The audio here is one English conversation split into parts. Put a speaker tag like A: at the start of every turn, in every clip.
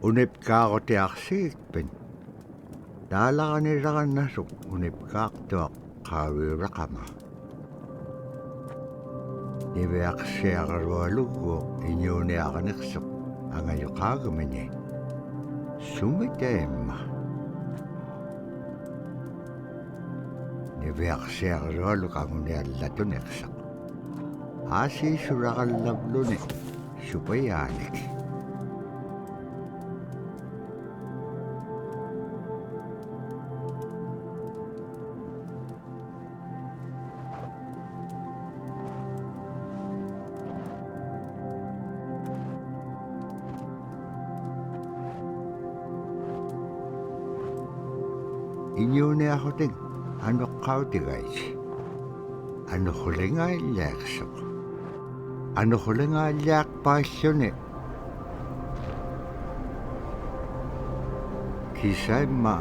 A: Unipkaaqutiarsigikpin taalaqanilaqannasuk unipkaaqtuaq qaaviuraqama niviaqsiaqarualugguuq iñuuniaqaniqsuq angajuqaagamini sumitaimma niviaqsiaqarualuk anguniallatuneqsaq aasiisuraqallavluni supayaanik iñuuniaqhutik anuqqautigaiti anuqulingaallaaqsuq anuqulingaallaaqpaalluni kisaimma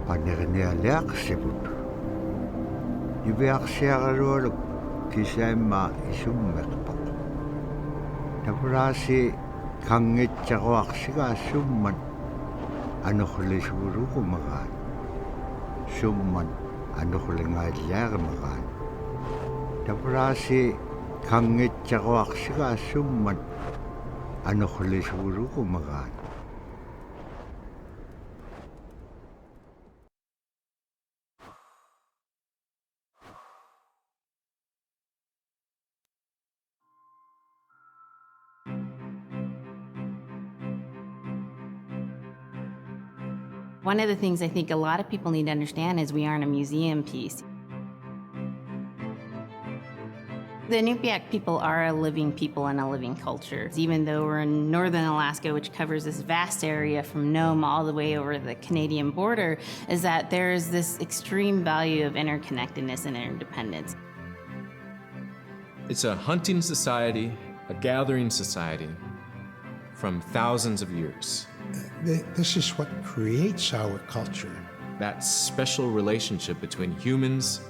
A: panernialiaqsivut niviaqsiaqarualuk kisaimma isummeqpoq tapuraasi kangitsaquaqsigaassumman anuqlisugurugumagaan summan anuqulingaallaaqamagaan tapuraasi kangitsaquaqsigaassumman anuqlisugurugumagaan
B: One of the things I think a lot of people need to understand is we aren't a museum piece. The Inupiaq people are a living people and a living culture. Even though we're in northern Alaska, which covers this vast area from Nome all the way over the Canadian border, is that there's this extreme value of interconnectedness and interdependence.
C: It's a hunting society, a gathering society from thousands of years.
D: This is what creates our culture.
C: That special relationship between humans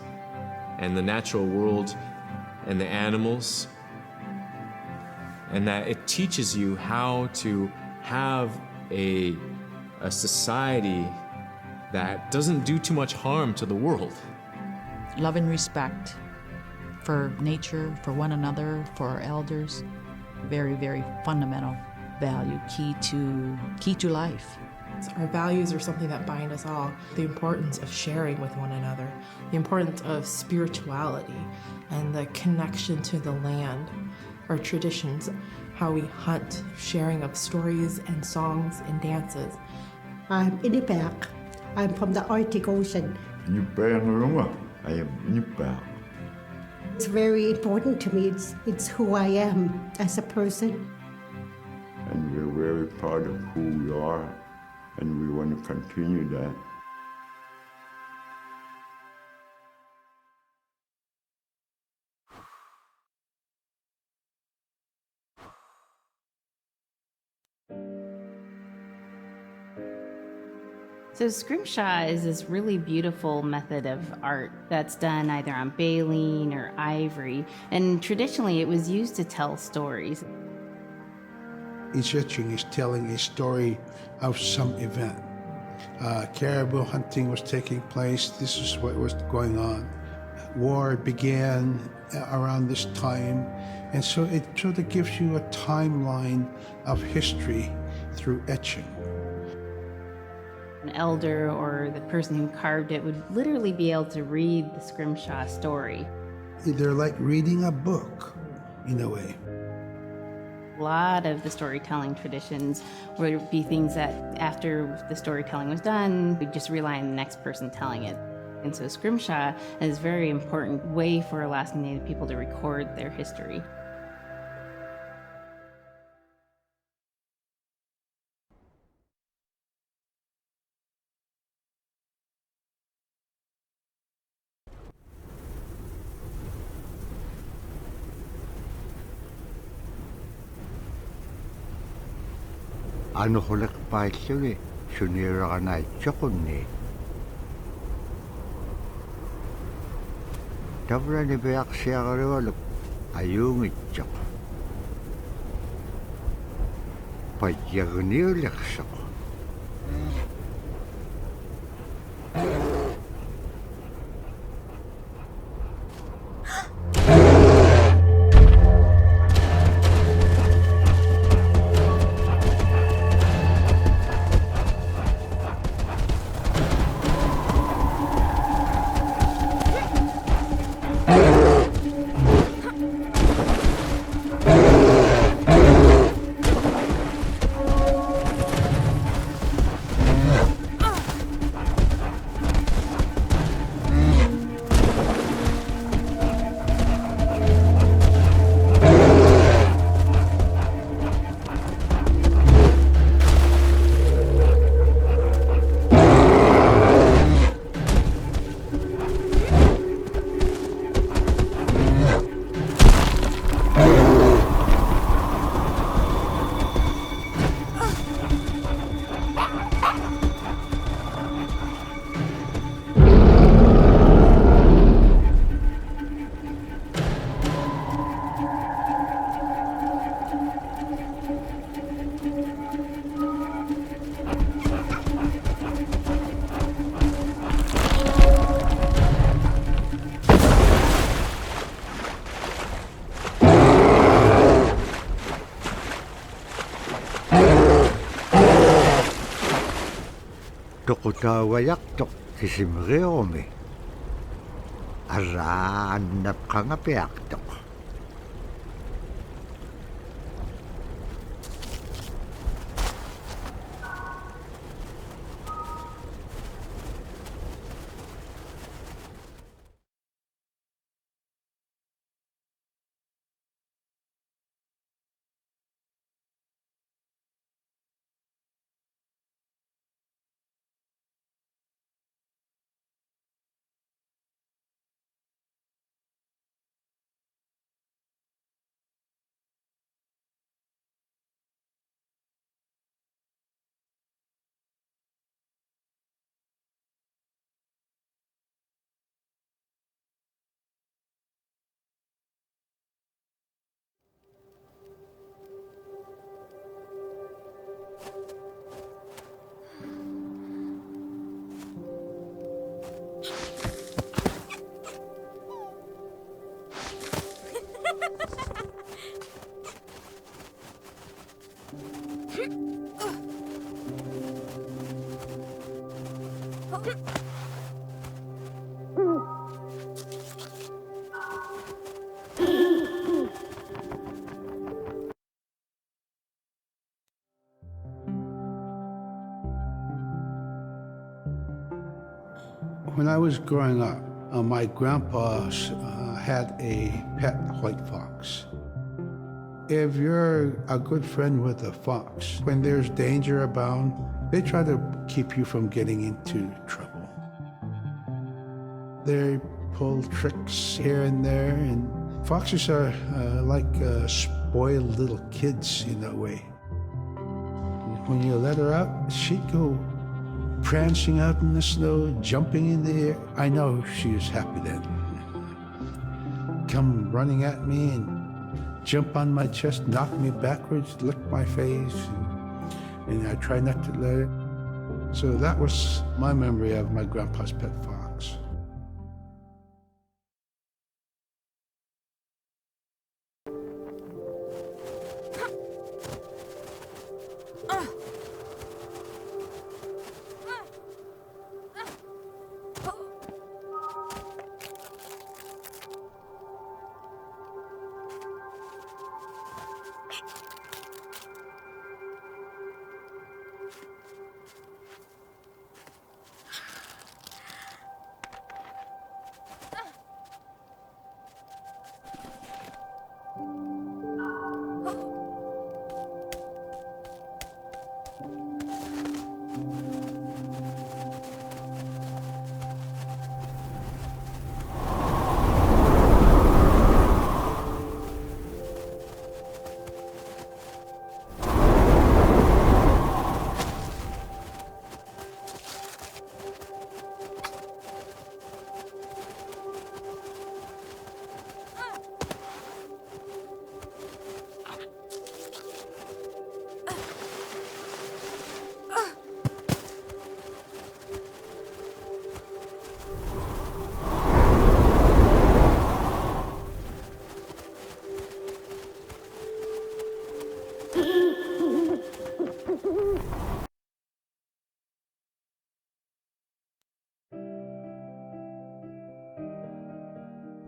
C: and the natural world and the animals, and that it teaches you how to have a society that doesn't do too much harm to the world.
E: Love and respect for nature, for one another, for our elders. Very, very fundamental value, key to life.
F: Our values are something that bind us all. The importance of sharing with one another, the importance of spirituality, and the connection to the land, our traditions, how we hunt, sharing of stories and songs and dances.
G: I'm Inupiaq. I'm from the Arctic Ocean.
A: I am Inupiaq.
G: It's very important to me. It's who I am as a person.
H: And we're very proud of who we are, and we want to continue that.
B: So scrimshaw is this really beautiful method of art that's done either on baleen or ivory, and traditionally it was used to tell stories.
D: Each etching is telling a story of some event. Caribou hunting was taking place. This is what was going on. War began around this time, and so it sort of gives you a timeline of history through etching.
B: An elder or the person who carved it would literally be able to read the scrimshaw story.
D: They're like reading a book, in a way.
B: A lot of the storytelling traditions would be things that after the storytelling was done, we'd just rely on the next person telling it. And so scrimshaw is a very important way for Alaskan Native people to record their history.
A: Anuqulekpaalluni suniuraqanaitsoqunni tavlani piaqsiaqarualuk ayuungitsoq паягниулерсоқ toqutaavajaqtoq kisimeriorumi araannapqangapiaqtoq
D: When I was growing up, my grandpa had a pet white fox. If you're a good friend with a fox, when there's danger abound, they try to keep you from getting into trouble. They pull tricks here and there, and foxes are like spoiled little kids in a way. When you let her out, she'd go prancing out in the snow, jumping in the air. I know she was happy then. Come running at me and jump on my chest, knock me backwards, lick my face, and I try not to let it. So that was my memory of my grandpa's pet fox.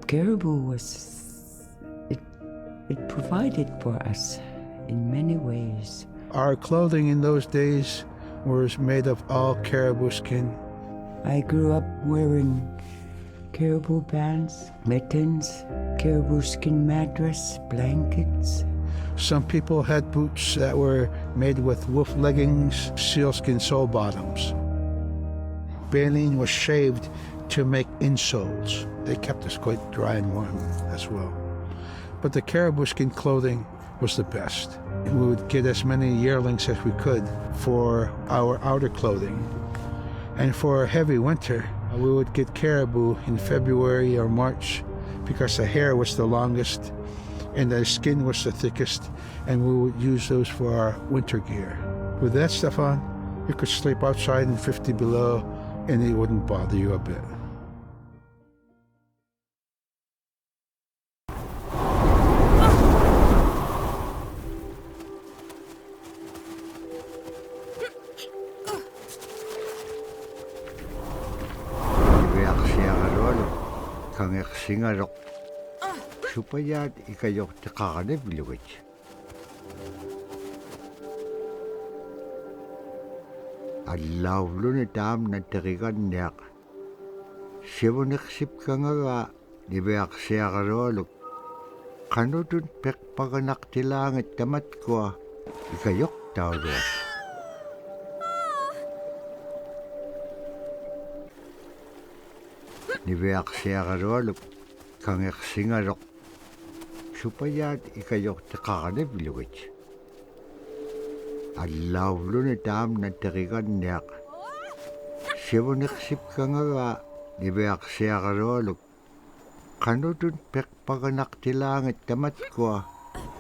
I: Caribou it provided for us in many ways.
D: Our clothing in those days was made of all caribou skin.
I: I grew up wearing caribou pants, mittens, caribou skin mattress, blankets.
D: Some people had boots that were made with wolf leggings, sealskin sole bottoms. Baleen was shaved to make insoles. They kept us quite dry and warm as well. But the caribou skin clothing was the best. We would get as many yearlings as we could for our outer clothing. And for a heavy winter, we would get caribou in February or March because the hair was the longest and the skin was the thickest, and we would use those for our winter gear. With that stuff on, you could sleep outside in 50 below and it wouldn't bother you a bit.
A: Kangersingarok. Supaya ikayok takakanib luwit. Alawlo ni tam na tarikan niyak. Siwoniksip ka nga nibeyak siya karolok. Kanudun pekpaganak tilangit tamat ko ikayok tawlo. Nibeyak siya karolok kangersingarok. Supaya ikayok takakanib luwit. Alawlo ni tam na tarikan niyak. Siwoniksip ka nga nibeyak siya karolok. Kanudun pekpaganak tilangit tamat ko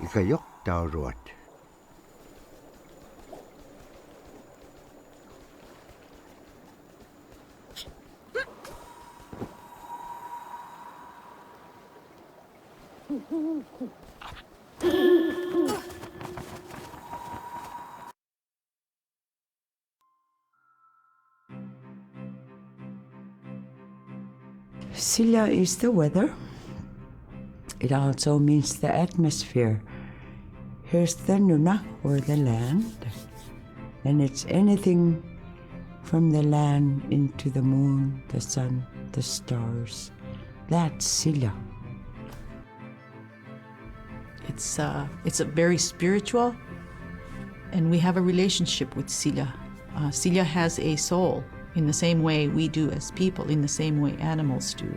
A: ikayok tawruat.
I: Sila is the weather. It also means the atmosphere. Here's the nuna, or the land. And it's anything from the land into the moon, the sun, the stars. That's Sila.
E: It's a very spiritual, and we have a relationship with Sila. Sila has a soul in the same way we do as people, in the same way animals do.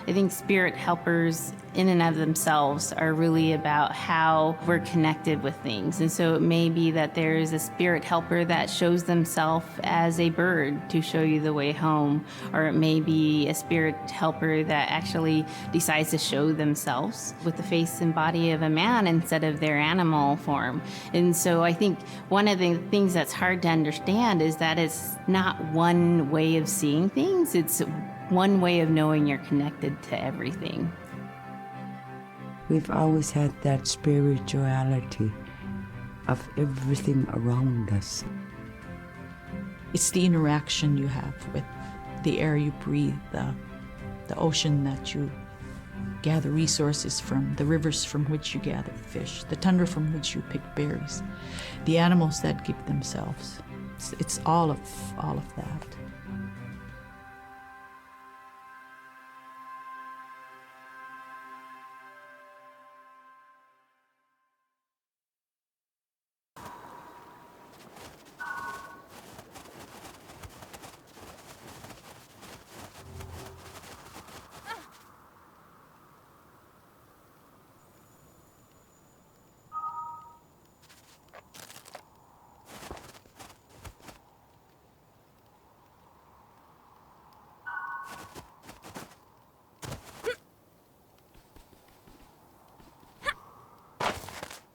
B: I think spirit helpers in and of themselves are really about how we're connected with things. And so it may be that there's a spirit helper that shows themselves as a bird to show you the way home, or it may be a spirit helper that actually decides to show themselves with the face and body of a man instead of their animal form. And so I think one of the things that's hard to understand is that it's not one way of seeing things, it's one way of knowing you're connected to everything.
I: We've always had that spirituality of everything around us.
E: It's the interaction you have with the air you breathe, the ocean that you gather resources from, the rivers from which you gather fish, the tundra from which you pick berries, the animals that give themselves. It's all of that.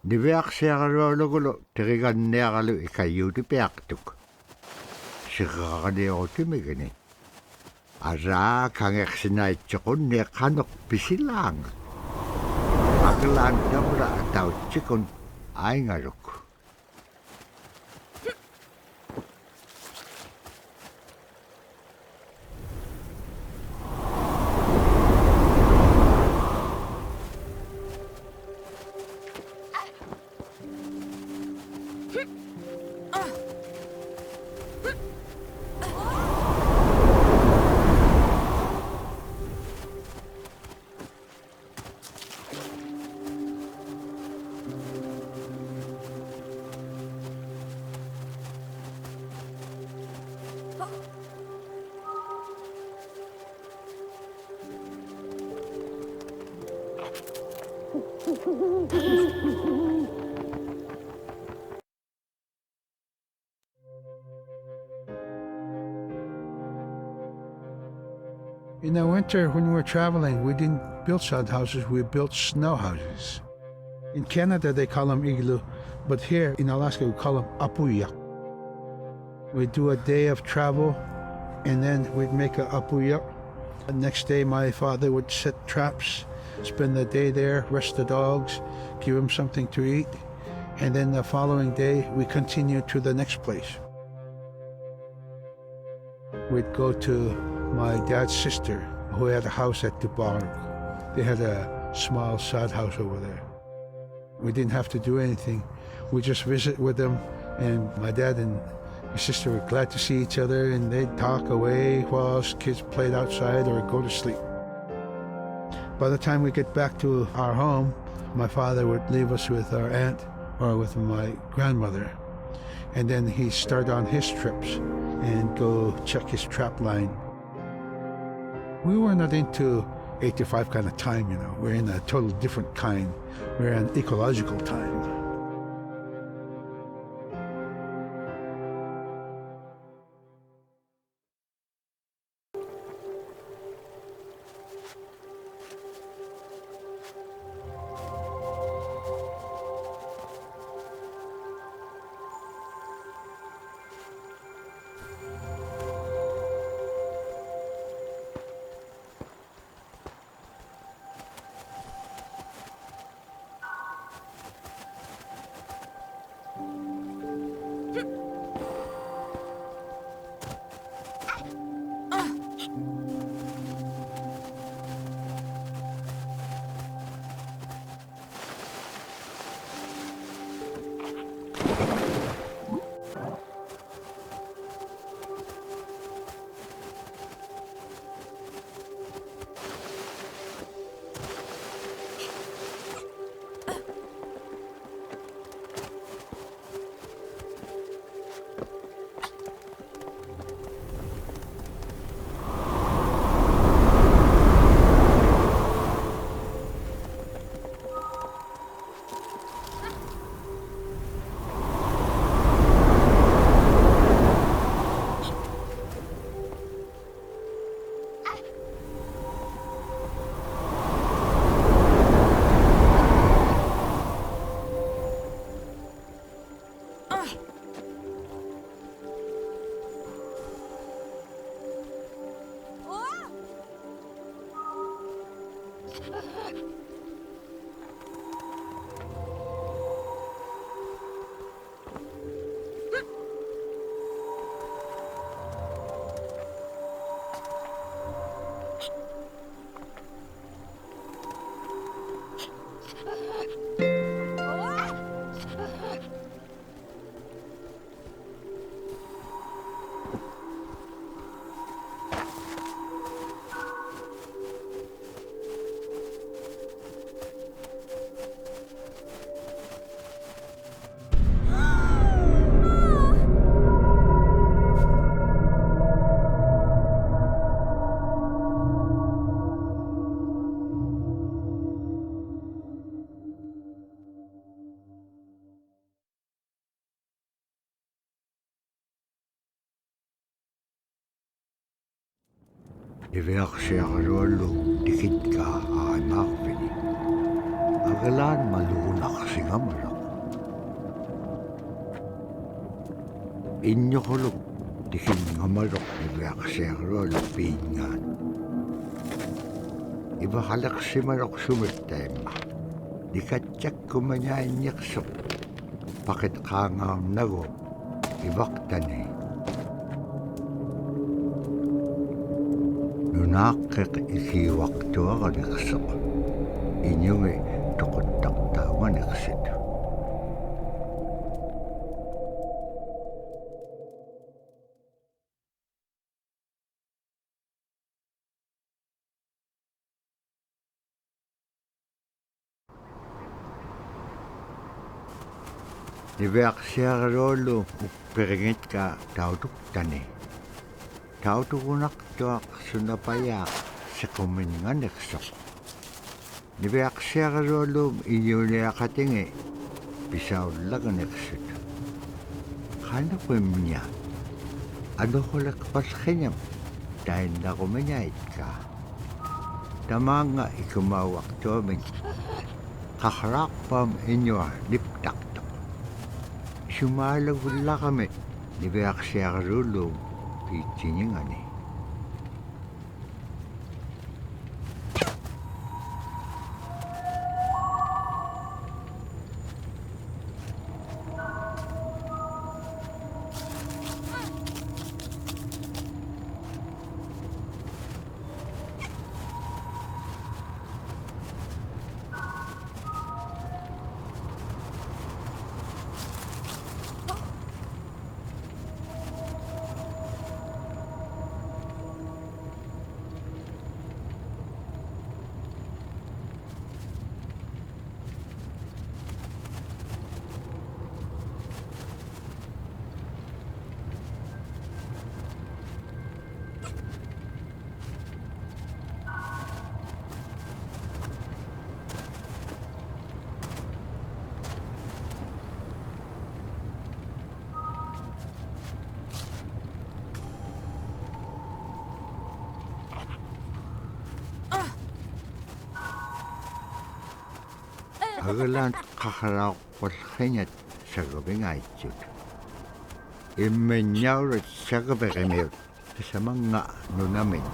A: Nibeyak siya karolok tarikan niya kalu ikayuti piaktuk. Sikakani timigani. Ara kangersinay chikon niya kanok pisilang. Aglan damra ataw chikon ay ngaruk.
D: In the winter, when we were traveling, we didn't build sod houses, we built snow houses. In Canada, they call them igloo, but here in Alaska, we call them apuyak. We'd do a day of travel, and then we'd make a apuyak. The next day, my father would set traps, spend the day there, rest the dogs, give them something to eat, and then the following day, we continued to the next place. We'd go to my dad's sister, who had a house at Dubaruk. They had a small sod house over there. We didn't have to do anything. We just visit with them, and my dad and my sister were glad to see each other, and they'd talk away while us kids played outside or go to sleep. By the time we get back to our home, my father would leave us with our aunt or with my grandmother, and then he'd start on his trips and go check his trap line. We were not into 8 to 5 kind of time, you know. We're in a totally different kind. We're in ecological time.
A: Iveaksiaqaluallu tikitkaa aqimaarpini. Agalaan maluunaqsigamalaq. Inñoquluk tikinngamaluq iveaksiaqaluallu piingaan. Ivaqaleqsimaluq sumittaimma. Nikatjakkumañainniqsuq. Paqitqaangaarnagu ivaqtani. Nunaaqqiq ikiwaqtuaqaniqsuq. Iñungi tuquttaqtauganiqsit. Iveaqsiaqaluallu uppiringitka tautuktani. Tautukunaqtuaq sunapayaaq siquminganiqsuq. niveaksiaqaruallum iñuuniaqatingi pisaullaqaniqsut qanaquimña anuqulaqpallqiñam tainnaqumiñaitka tamaanga ikumauaqtuamin qaqraaqpam iñua liptaqtoq sumaalagullaqami niveaksiaqarullum piitsiñingani Agalan qaqraaqpallqiñat sagabingaitsut immiñaurat sagabeqimiut tasamanga nunamin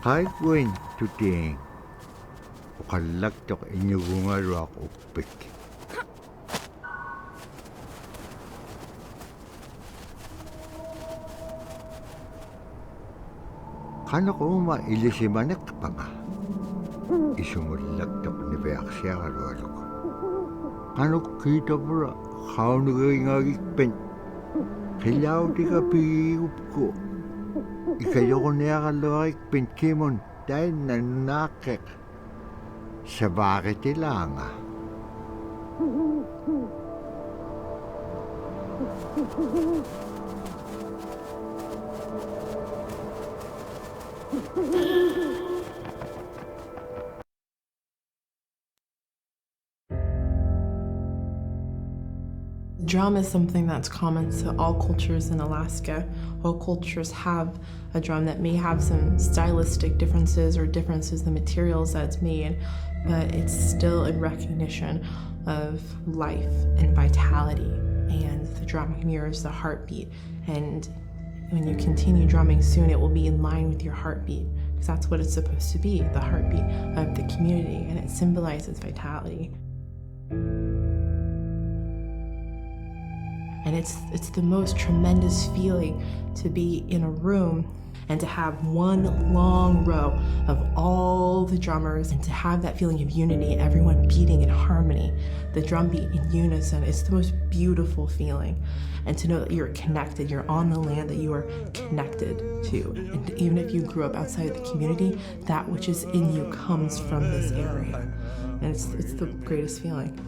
A: Qaikuin tuting uqallaktoq iñugungaruaq uppik qanaquuma ilisimaneqpanga isumullaktoq niveaksiaqarualuk qanuqkiitapura qaunugingagikpen qillautika piigupku ikayoguniaqalluarikpin kimun tainnanunaaqeq savaaqitilaanga
F: Drum is something that's common to all cultures in Alaska. All cultures have a drum that may have some stylistic differences or differences in the materials that it's made, but it's still in recognition of life and vitality. And the drum mirrors the heartbeat. And when you continue drumming soon, it will be in line with your heartbeat, because that's what it's supposed to be, the heartbeat of the community, and it symbolizes vitality. And it's the most tremendous feeling to be in a room and to have one long row of all the drummers and to have that feeling of unity, everyone beating in harmony, the drum beat in unison. It's the most beautiful feeling. And to know that you're connected, you're on the land that you are connected to. And even if you grew up outside of the community, that which is in you comes from this area. And it's the greatest feeling.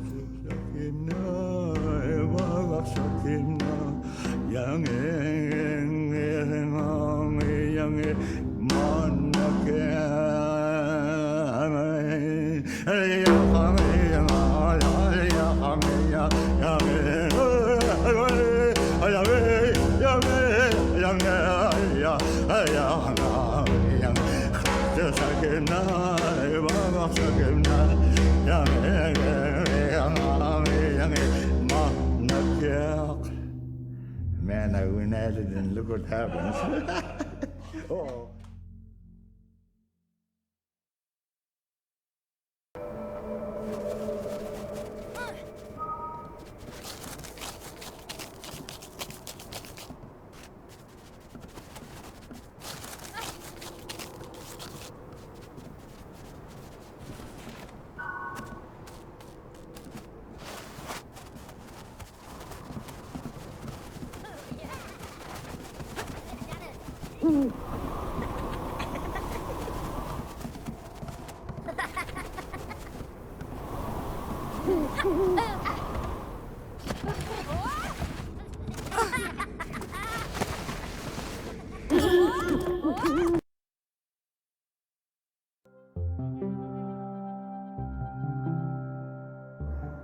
A: Man, I went at it and look what happens. Oh.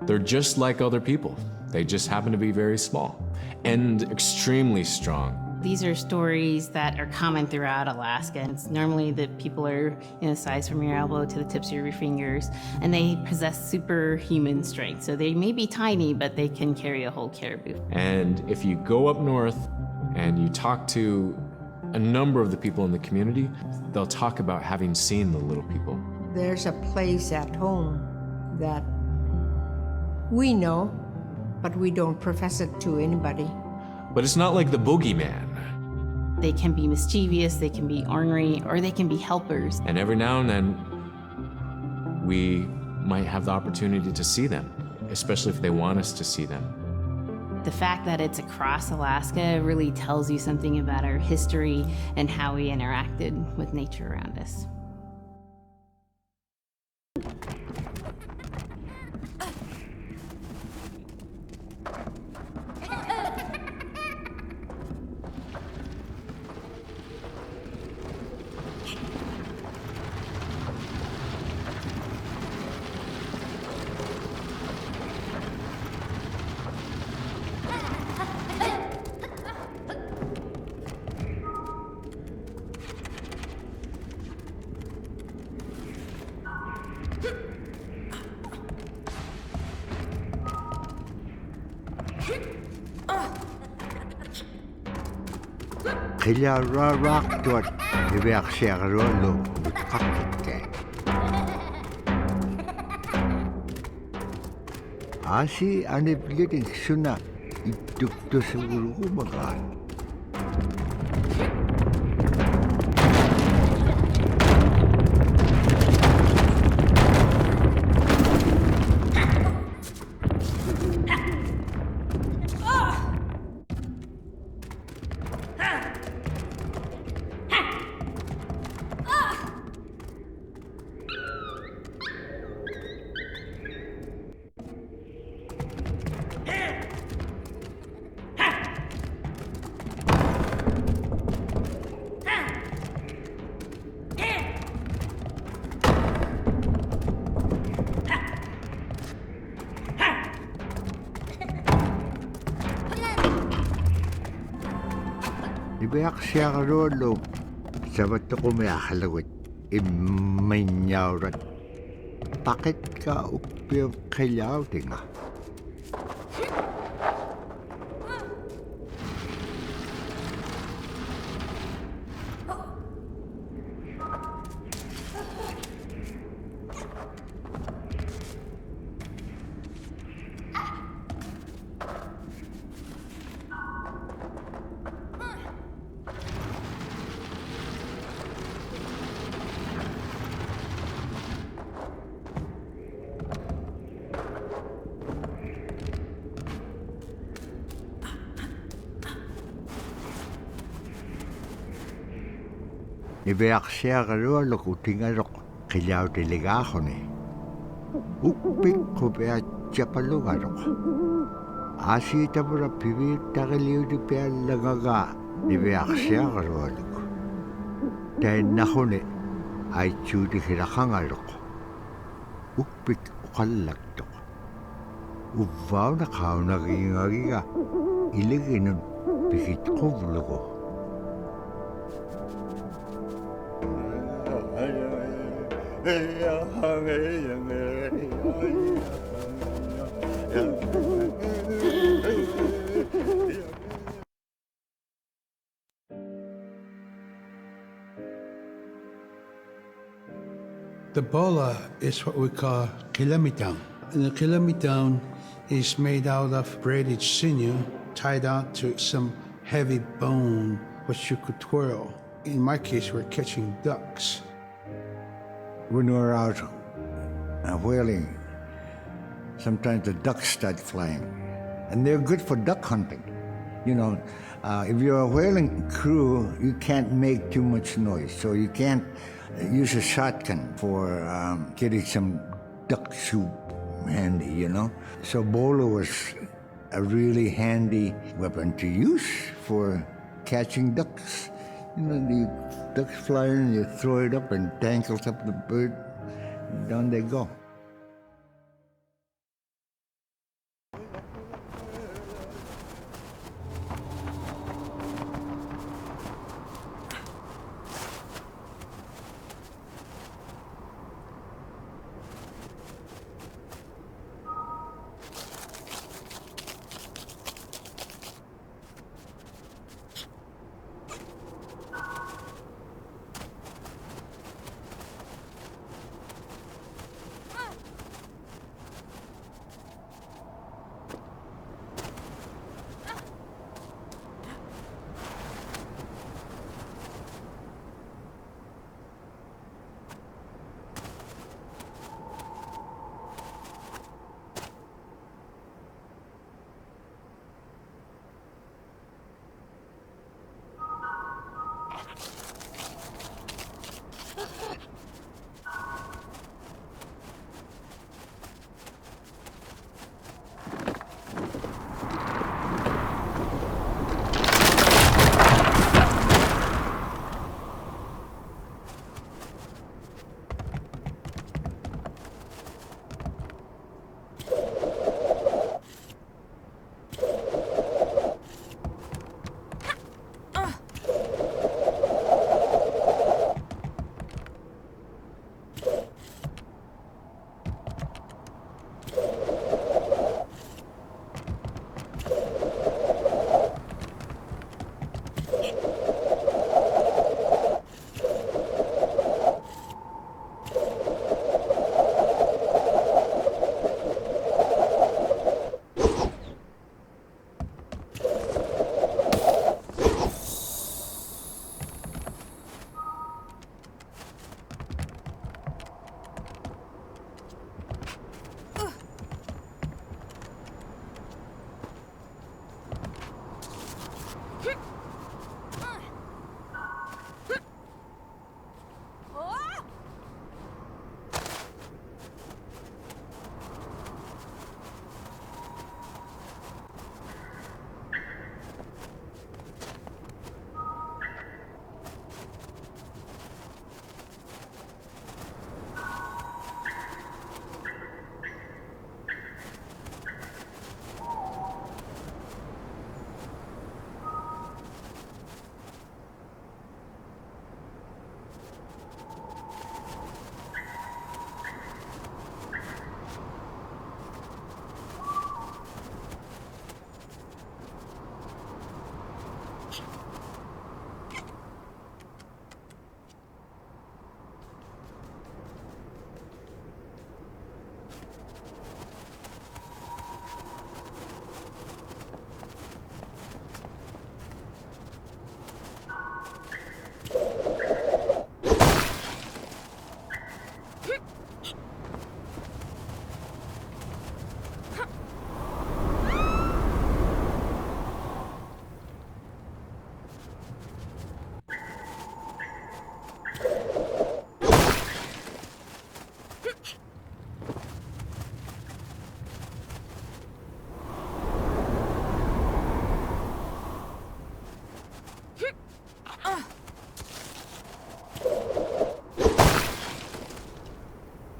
C: They're just like other people. They just happen to be very small and extremely strong.
B: These are stories that are common throughout Alaska. It's normally that people are the size from your elbow to the tips of your fingers, and they possess superhuman strength. So they may be tiny, but they can carry a whole caribou.
C: And if you go up north and you talk to a number of the people in the community, they'll talk about having seen the little people.
J: There's a place at home that we know, but we don't profess it to anybody.
C: But it's not like the boogeyman.
B: They can be mischievous, they can be ornery, or they can be helpers.
C: And every now and then, we might have the opportunity to see them, especially if they want us to see them.
B: The fact that it's across Alaska really tells you something about our history and how we interacted with nature around us.
A: Kila rarak tuat hibiak siya karolo kakite. Asi anip liting suna ituk to sa urumagan. Ibayak siya karolo sabat ko may akalawit imaynyaw rat takit ka upiyang kayaw tinga. Ibayak siya karolo kutingarok kayaw tiligaho ni. Upik ko ba siya palugarok. Asi tabura pibir takaliw di pa langaga. Ibayak siya karolo. Dahil nako ni ay chudi kirakangarok. Upik ukalagtok. Uvaw na kao nagingagiga. Iligin nun pikit ko vlogo.
D: The bola is what we call kilamitang. And the kilamitang is made out of braided sinew tied out to some heavy bone which you could twirl. In my case, we're catching ducks.
A: When we're out whaling, sometimes the ducks start flying. And they're good for duck hunting. You know, if you're a whaling crew, you can't make too much noise. So you can't use a shotgun for getting some duck soup handy, you know. So bola was a really handy weapon to use for catching ducks. You know, the ducks fly in, you throw it up and tangles up the bird, and down they go.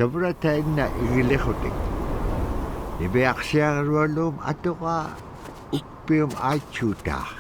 A: Tabratain na igilihutik. Ibeak siya rolum ato ka upium achuta.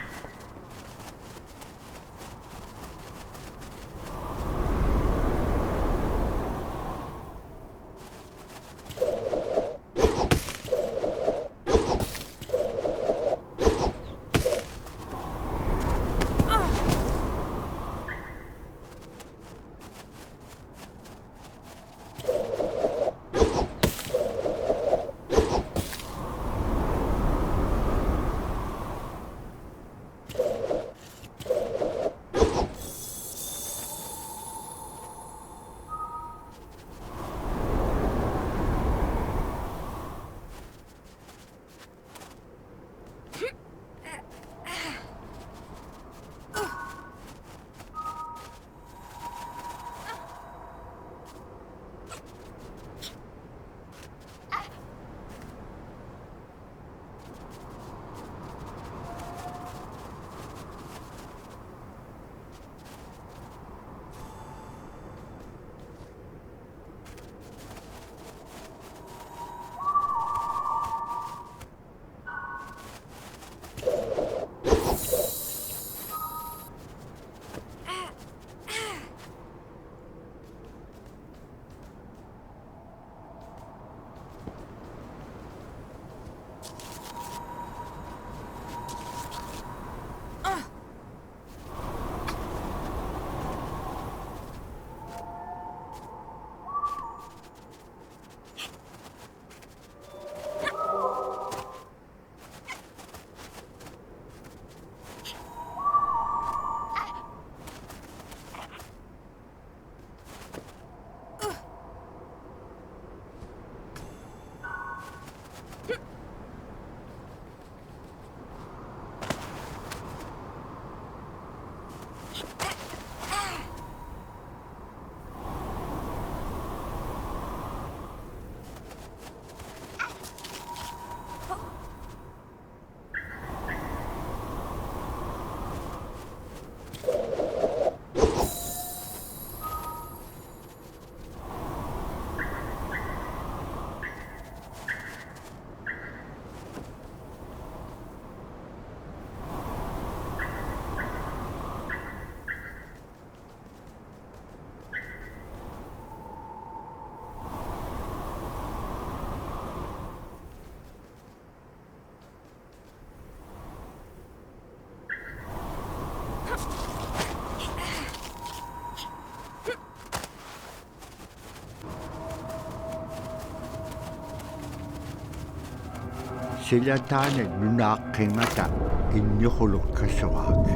A: Sila tanet nunakingata inyokuluk kasawag.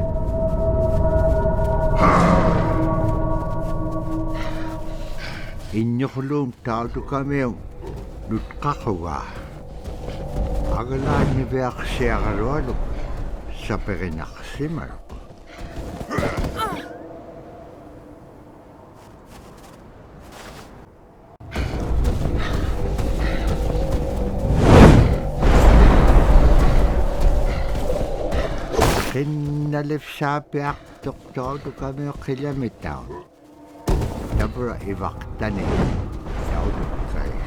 A: Inyokulung tautu kami nutkakawa. Agalan ni Beak siya karwalok sa perinaksimar. Kinalip sa Beak tautu kami kilometer. Dabra iwaktani tautu kayo.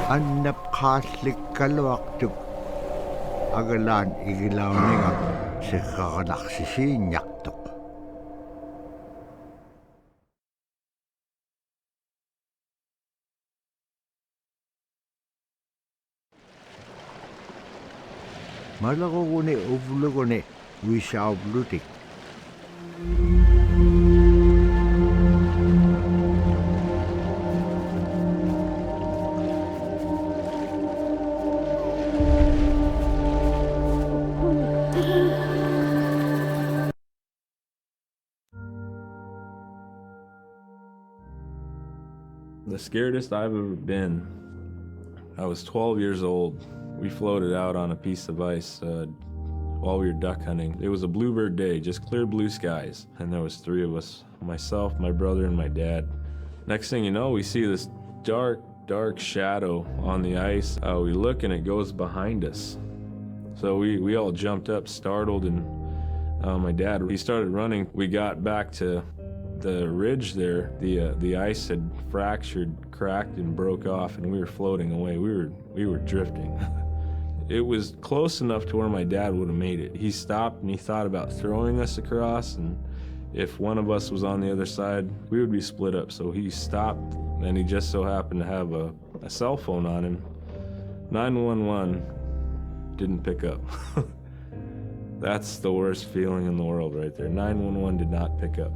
A: Annap khaslik kalwaktuk agalan igilaw ninga si kakalaksisin yaktuk. Malako kuni uvulo kuni wisa ublutik.
C: The scaredest I've ever been, I was 12 years old. We floated out on a piece of ice while we were duck hunting. It was a bluebird day, just clear blue skies. And there was 3 of us, myself, my brother, and my dad. Next thing you know, we see this dark shadow on the ice. We look and it goes behind us. So we all jumped up, startled, and my dad, he started running. We got back to the ridge there. The ice had fractured, cracked, and broke off, and we were floating away. We were drifting. It was close enough to where my dad would have made it. He stopped and he thought about throwing us across, and if one of us was on the other side, we would be split up. So he stopped, and he just so happened to have a cell phone on him. 911 didn't pick up. That's the worst feeling in the world right there. 911 did not pick up.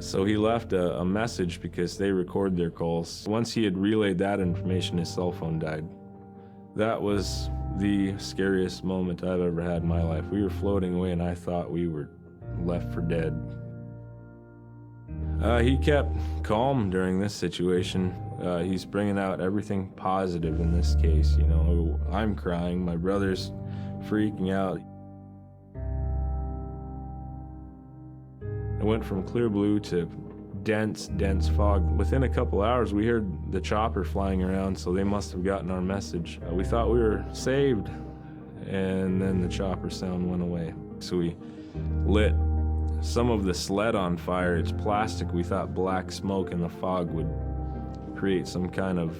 C: So he left a message because they record their calls. Once he had relayed that information, his cell phone died. That was the scariest moment I've ever had in my life. We were floating away and I thought we were left for dead. He kept calm during this situation. He's bringing out everything positive in this case. You know, I'm crying, my brother's freaking out. It went from clear blue to dense fog. Within a couple hours, we heard the chopper flying around, so they must have gotten our message. We thought we were saved, and then the chopper sound went away. So we lit some of the sled on fire. It's plastic. We thought black smoke in the fog would create some kind of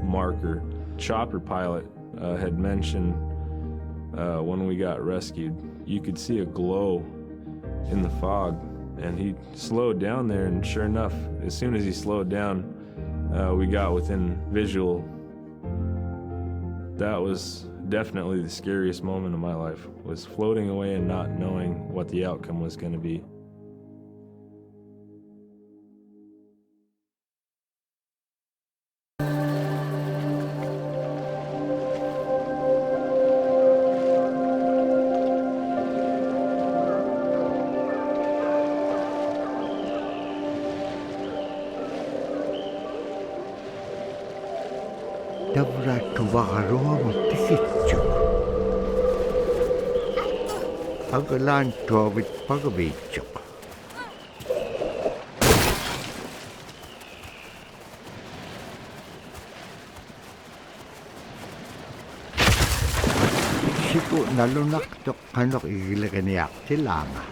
C: marker. Chopper pilot had mentioned when we got rescued, you could see a glow in the fog, and he slowed down there, and sure enough, as soon as he slowed down, we got within visual. That was definitely the scariest moment of my life, was floating away and not knowing what the outcome was going to be.
A: vakaroa mo tikitjuk. Agalan tovit pagavitjuk. Siku nalunak tok kanok igilakaniak tilanga.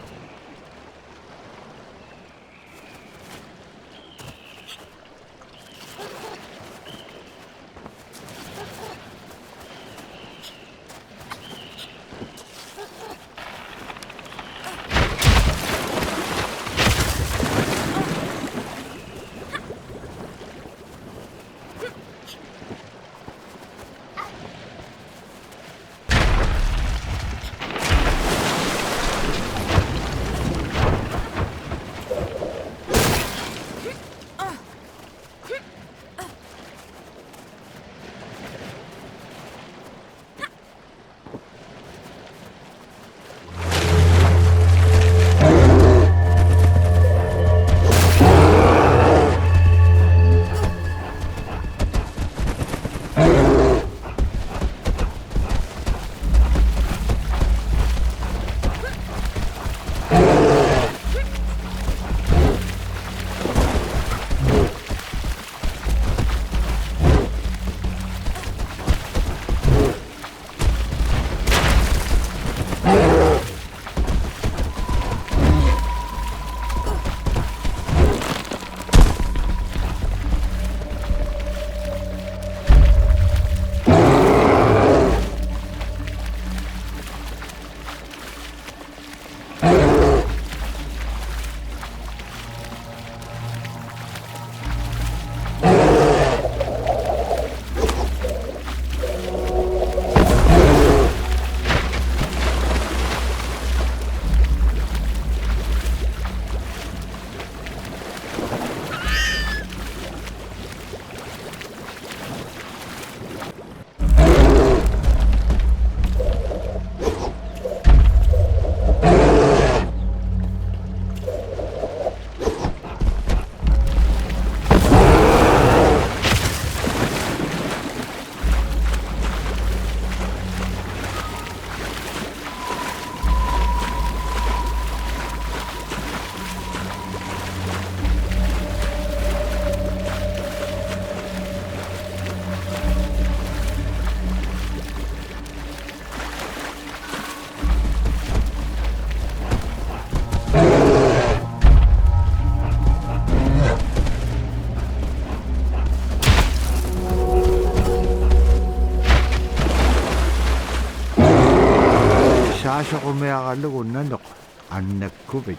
A: Sasa kumayakalugon nanok ang nagkubit.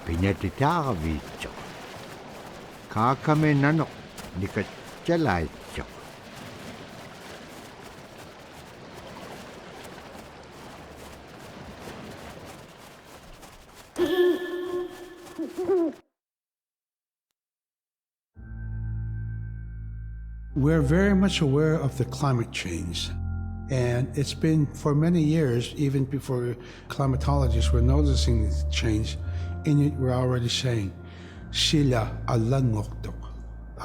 A: Pinatitakavidyo. Kakame nanok di katsalaycho.
D: We're very much aware of the climate change. And it's been for many years, even before climatologists were noticing the change, Inuit were already saying, Sila alangoktok.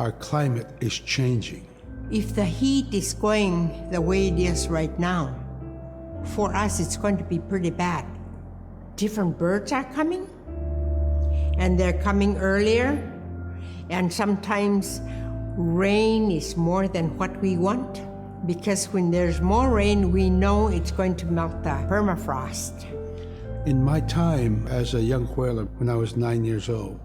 D: Our climate is changing.
J: If the heat is going the way it is right now, for us it's going to be pretty bad. Different birds are coming, and they're coming earlier, and sometimes rain is more than what we want. Because when there's more rain, we know it's going to melt the permafrost.
D: In my time as a young whaler, when I was 9 years old,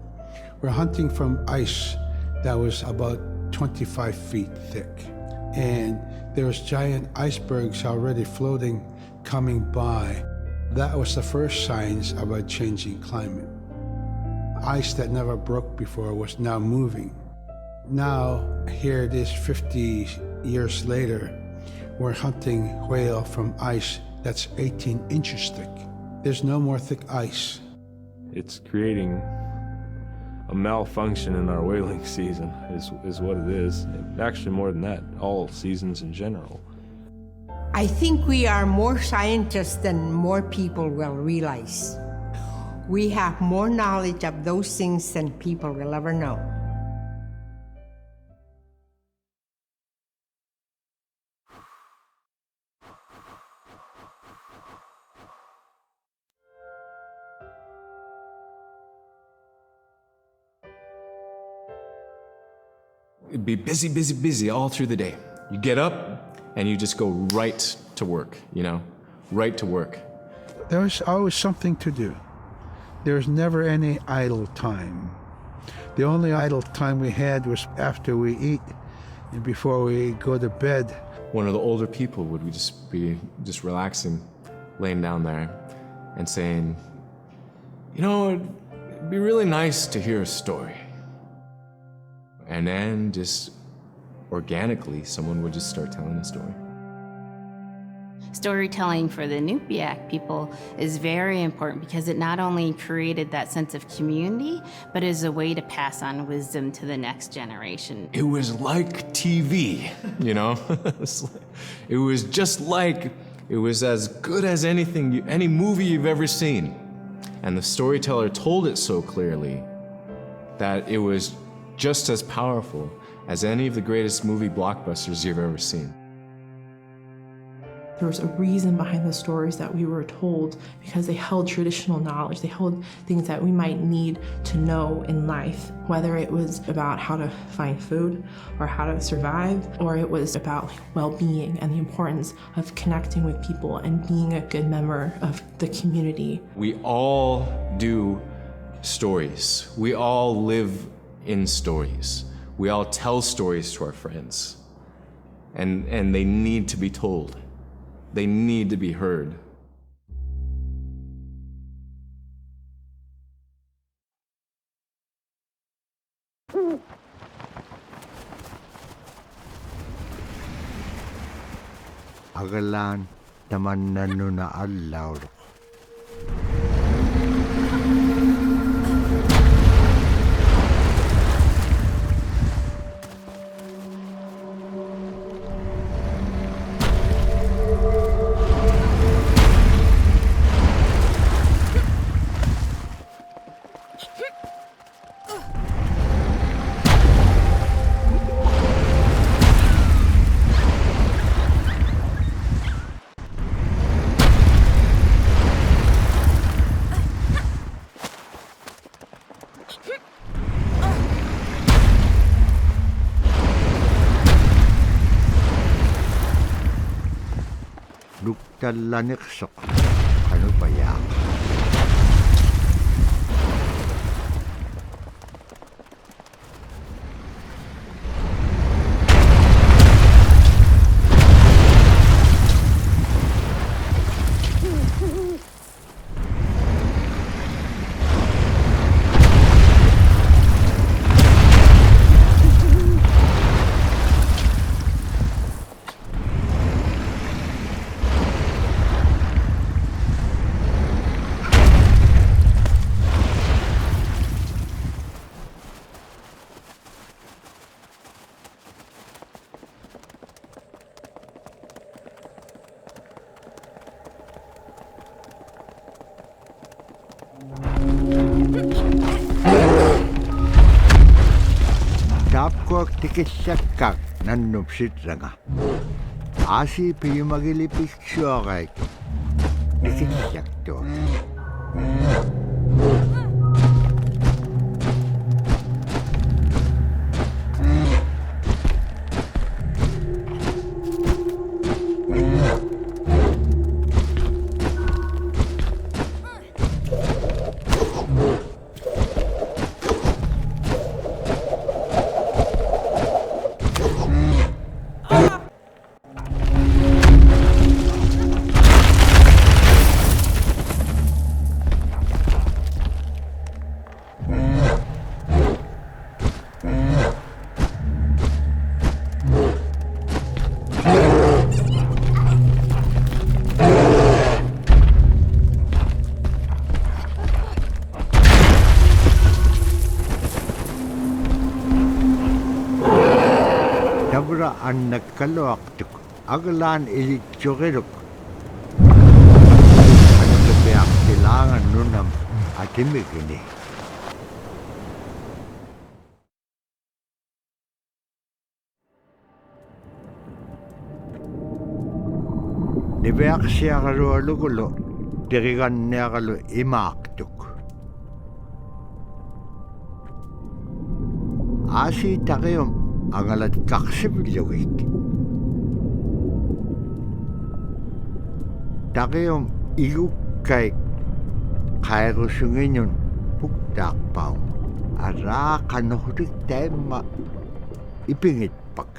D: we're hunting from ice that was about 25 feet thick. And there was giant icebergs already floating, coming by. That was the first signs of a changing climate. Ice that never broke before was now moving. Now, here it is 50 years later, we're hunting whale from ice that's 18 inches thick. There's no more thick ice.
K: It's creating a malfunction in our whaling season is what it is. Actually more than that, all seasons in general.
J: I think we are more scientists than more people will realize. We have more knowledge of those things than people will ever know.
C: it'd be busy, busy, busy all through the day. You get up and you just go right to work, right to work.
D: There was always something to do. There was never any idle time. The only idle time we had was after we eat and before we go to bed.
C: One of the older people would be relaxing, laying down there and saying, it'd be really nice to hear a story. And then just organically, someone would just start telling a story.
B: Storytelling for the Nupiaq people is very important because it not only created that sense of community, but is a way to pass on wisdom to the next generation.
C: It was like TV, It was just like, it was as good as any movie you've ever seen. And the storyteller told it so clearly that it was just as powerful as any of the greatest movie blockbusters you've ever seen.
F: There was a reason behind the stories that we were told because they held traditional knowledge. They held things that we might need to know in life, whether it was about how to find food or how to survive, or it was about well-being and the importance of connecting with people and being a good member of the community.
C: We all do stories. We all live in stories. We all tell stories to our friends. And they need to be told. They need to be heard.
A: Agalan taman nanuna allaw. Luktalanik sok. Ano ba yan? Tapko tikisakak nannupsit ranga. Asi piyumagili picture kay tikisak to. Dabra ang nagkalawaktuk, aglan ilitsukiruk. Ano kaya kailangan nunam atimig ini? Nibeak siya kalualugulo, dirigan niya kalu imaaktuk. Asi takiyom. angalat kaksibilyawik. Takayong igukay kairusungin yun puktakpaw. Ara kanohurik tema ipingit pak.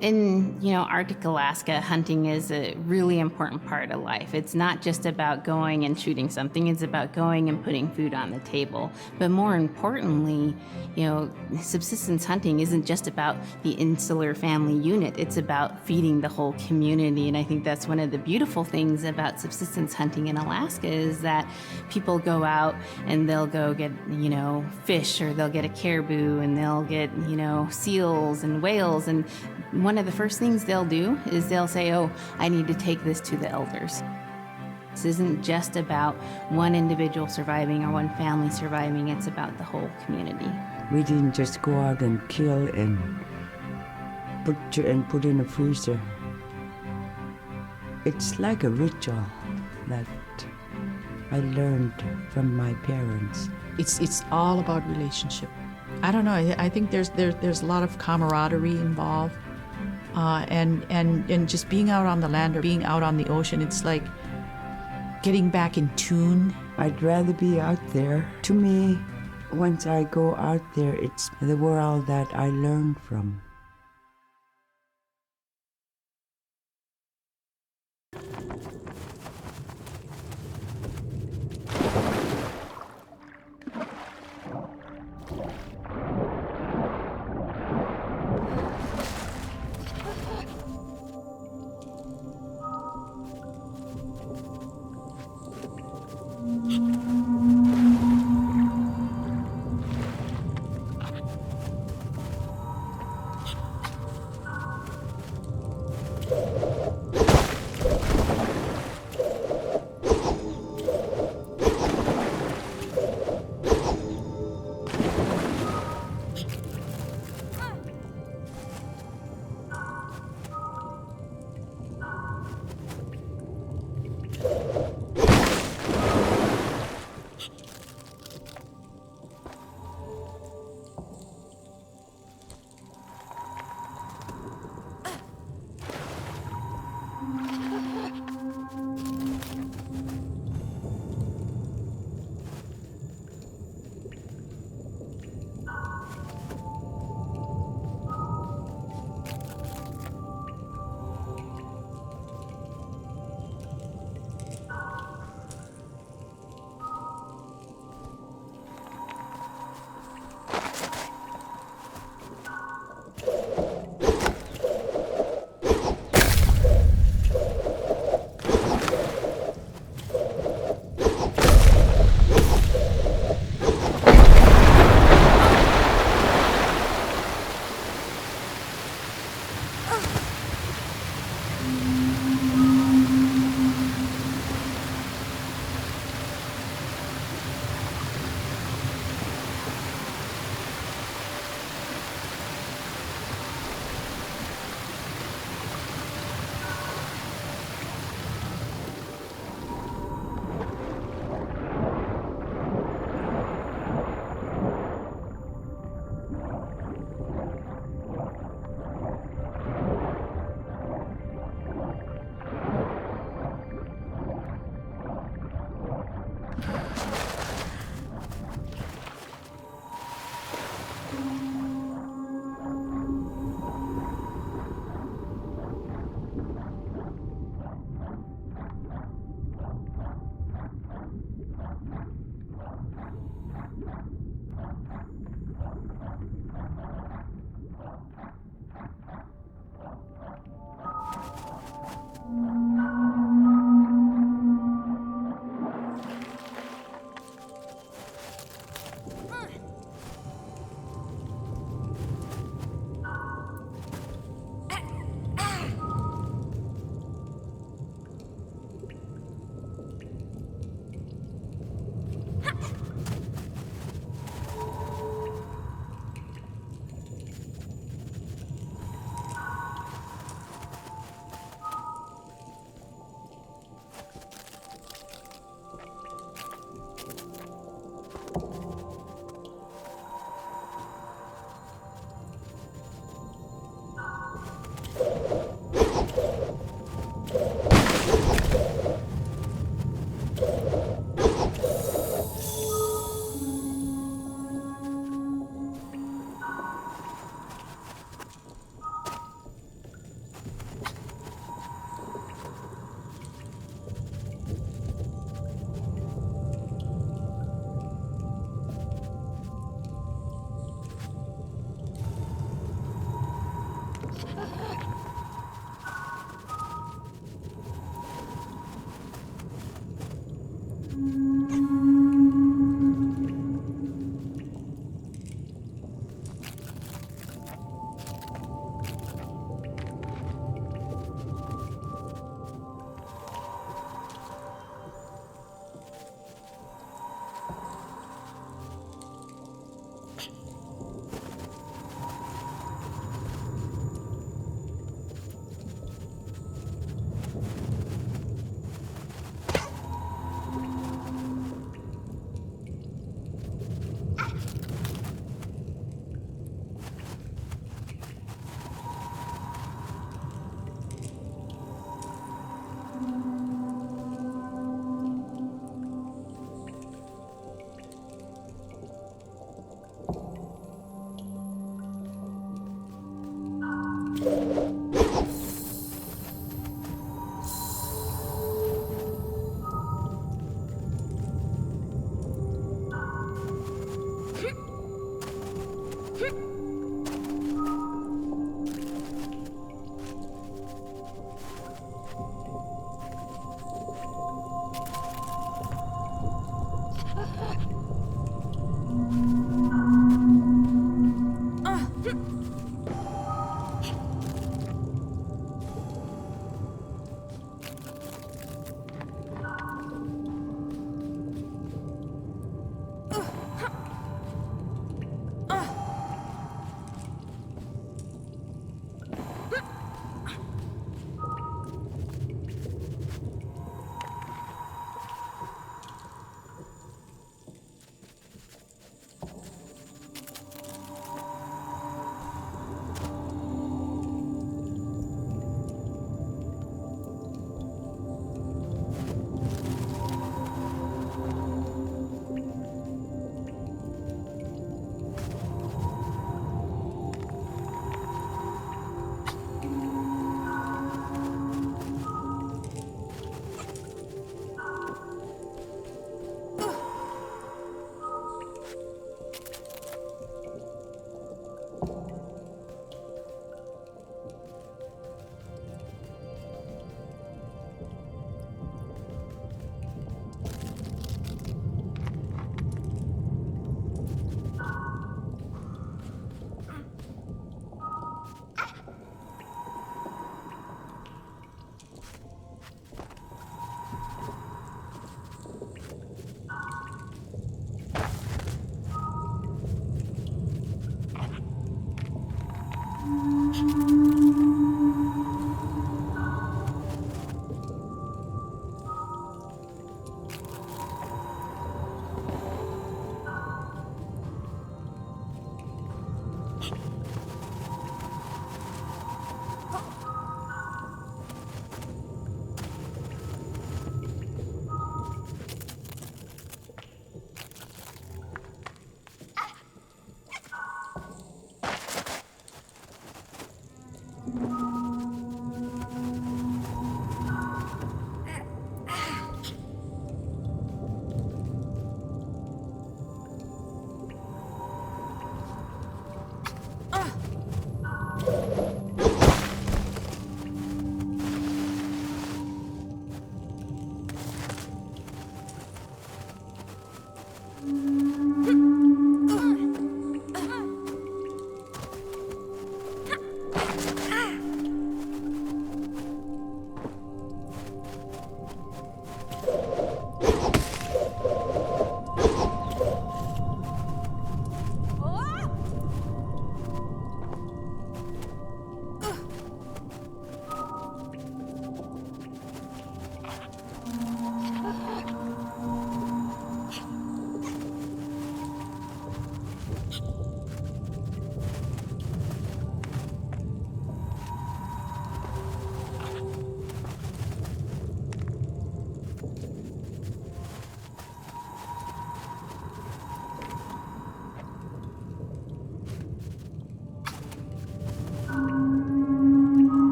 B: In, Arctic Alaska, hunting is a really important part of life. It's not just about going and shooting something, it's about going and putting food on the table. But more importantly, subsistence hunting isn't just about the insular family unit, it's about feeding the whole community. And I think that's one of the beautiful things about subsistence hunting in Alaska is that people go out and they'll go get, fish, or they'll get a caribou, and they'll get, seals and whales. And one of the first things they'll do is they'll say, oh, I need to take this to the elders. This isn't just about one individual surviving or one family surviving, it's about the whole community.
I: We didn't just go out and kill and put in a freezer. It's like a ritual that I learned from my parents.
E: It's all about relationship. I don't know. I think there's a lot of camaraderie involved, and just being out on the land or being out on the ocean. It's like getting back in tune.
I: I'd rather be out there. To me, once I go out there, it's the world that I learn from.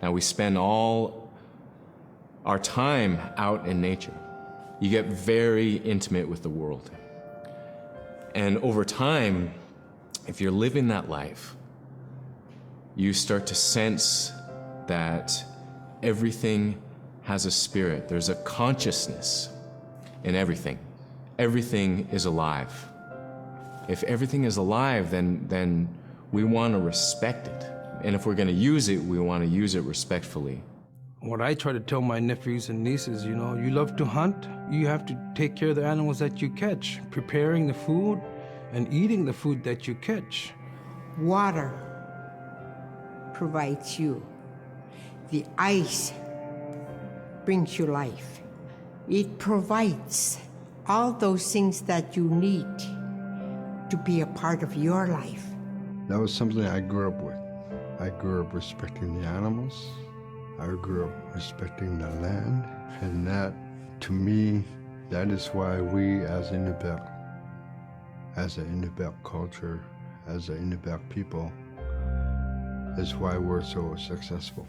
C: Now we spend all our time out in nature. You get very intimate with the world. And over time, if you're living that life, you start to sense that everything has a spirit. There's a consciousness in everything. Everything is alive. If everything is alive, then we want to respect it. And if we're going to use it, we want to use it respectfully.
D: What I try to tell my nephews and nieces, you know, you love to hunt, you have to take care of the animals that you catch, preparing the food and eating the food that you catch.
J: Water provides you. The ice brings you life. It provides all those things that you need to be a part of your life.
L: That was something I grew up with. I grew up respecting the animals. I grew up respecting the land. And that, to me, that is why we as Inupiaq, as an Inupiaq culture, as an Inupiaq people, is why we're so successful.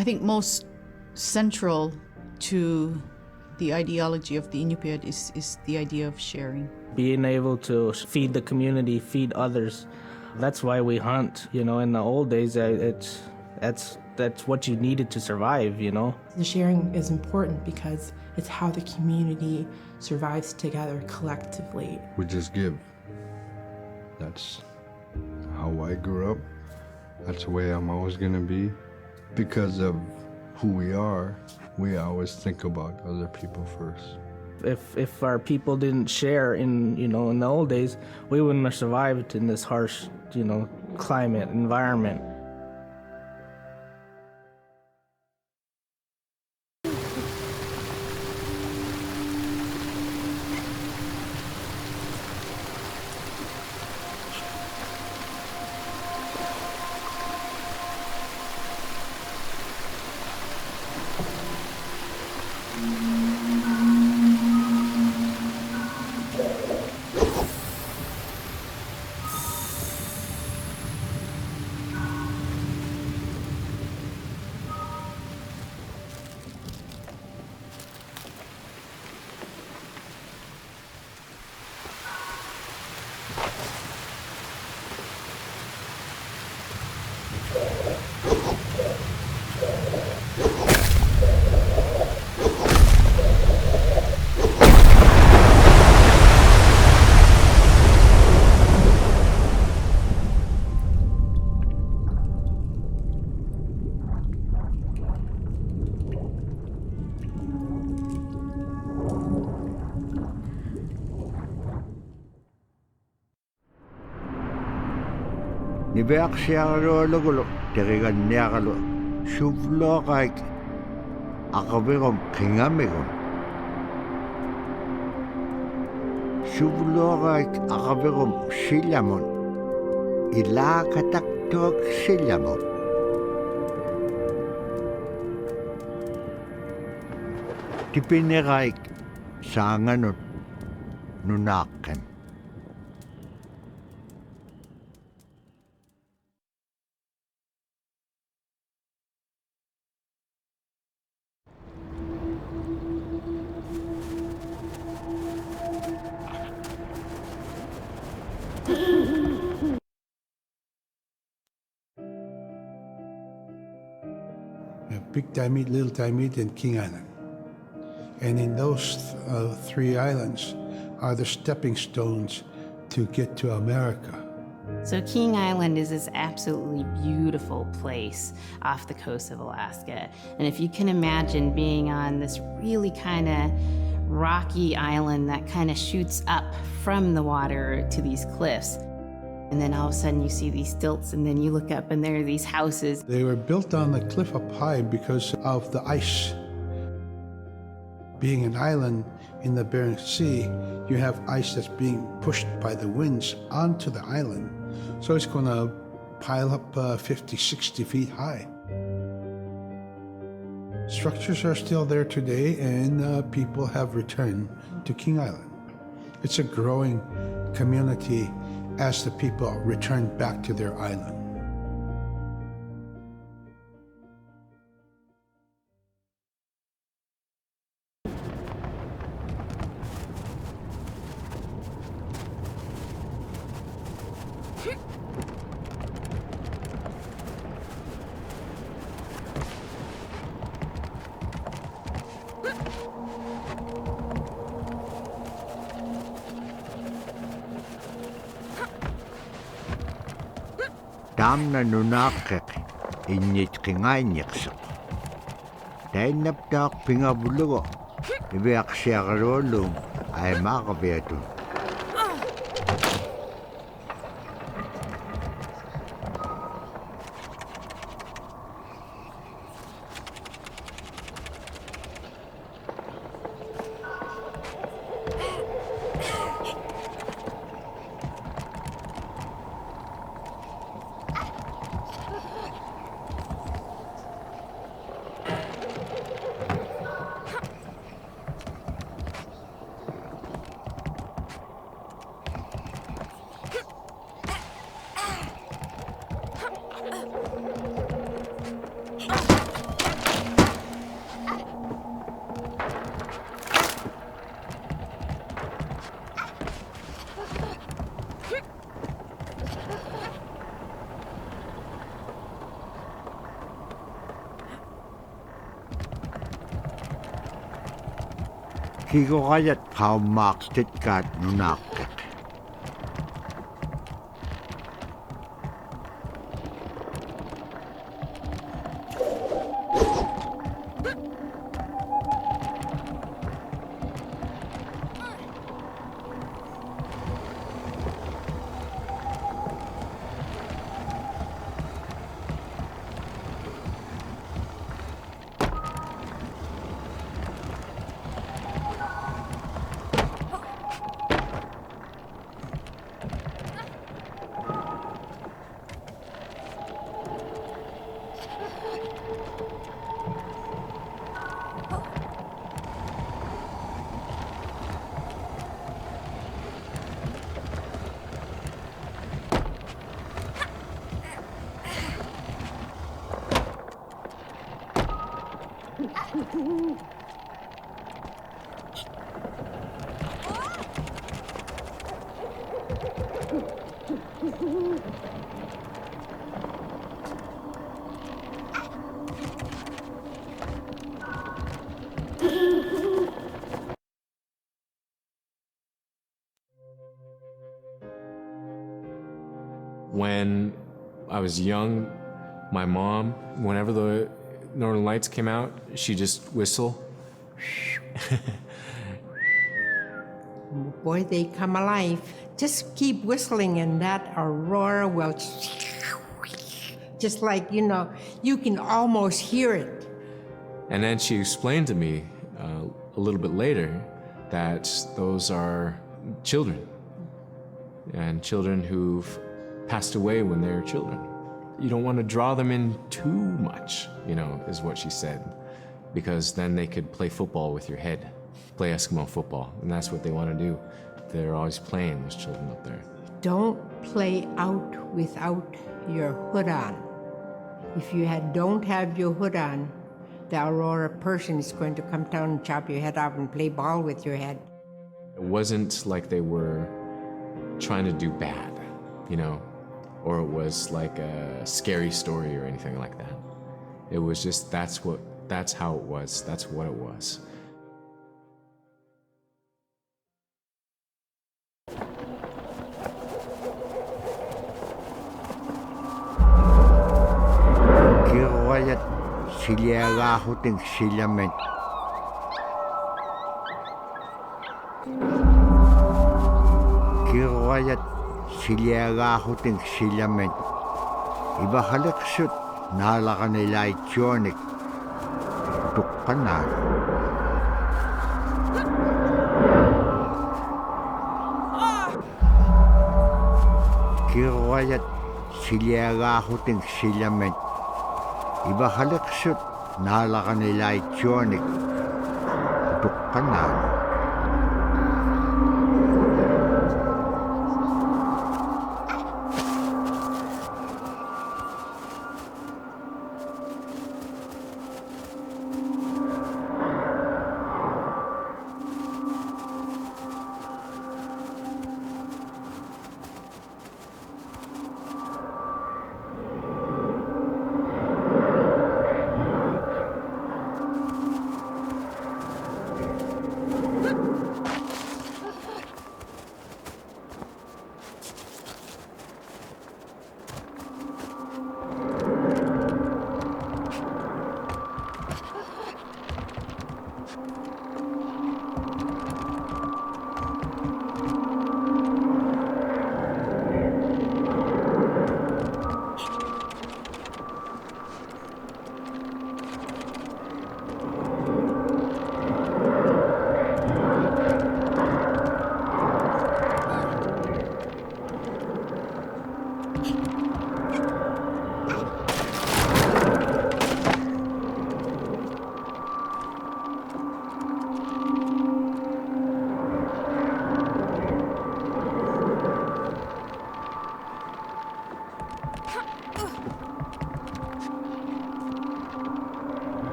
E: I think most central to the ideology of the Inupiat is the idea of sharing.
M: Being able to feed the community, feed others. That's why we hunt. You know, in the old days, that's what you needed to survive, you know.
F: The sharing is important because it's how the community survives together collectively.
L: We just give. That's how I grew up. That's the way I'm always going to be. Because of who we are, we always think about other people first.
M: If our people didn't share in the old days, we wouldn't have survived in this harsh, climate, environment.
A: Nibeaksiarualugulo teriganniaqalu suvlooqaik aqavirum qingamigum suvlooqaik aqavirum sillamun ilaakataktuak sillamun tipineraik saanganut nunaaqqan
D: Big Diamond, Little Diamond, and King Island. And in those three islands are the stepping stones to get to America.
B: So King Island is this absolutely beautiful place off the coast of Alaska. And if you can imagine being on this really kind of rocky island that kind of shoots up from the water to these cliffs. And then all of a sudden you see these stilts, and then you look up and there are these houses.
D: They were built on the cliff up high because of the ice. Being an island in the Bering Sea, you have ice that's being pushed by the winds onto the island. So it's going to pile up 50, 60 feet high. Structures are still there today, and people have returned to King Island. It's a growing community as the people return back to their island.
A: Tamna nunaaqqeq inñitqingaanniqseq tainnaptaaq pingavulugu iviaqsiaqaruallum aimaaqaviatun Kigokayat kaumaktit kat nunakit.
C: When I was young, my mom, whenever the Northern Lights came out, she'd just whistle.
J: Boy, they come alive. Just keep whistling and that aurora will just like, you can almost hear it.
C: And then she explained to me a little bit later that those are children, and children who've passed away when they were children. You don't want to draw them in too much, is what she said, because then they could play football with your head, play Eskimo football, and that's what they want to do. They're always playing, those children up there.
J: Don't play out without your hood on. If you don't have your hood on, the aurora person is going to come down and chop your head off and play ball with your head.
C: It wasn't like they were trying to do bad, or it was like a scary story or anything like that. It was just, that's how it was, that's what it was.
A: Kiroyat siliagahuting silamen. Kiroyat siliagahuting silamen. Ibahaliksut nalakanilay tyonik. Tukkanan. Kiroyat siliagahuting silamen. Ibahaliksut nalakanilay tyonik. Tukkanan.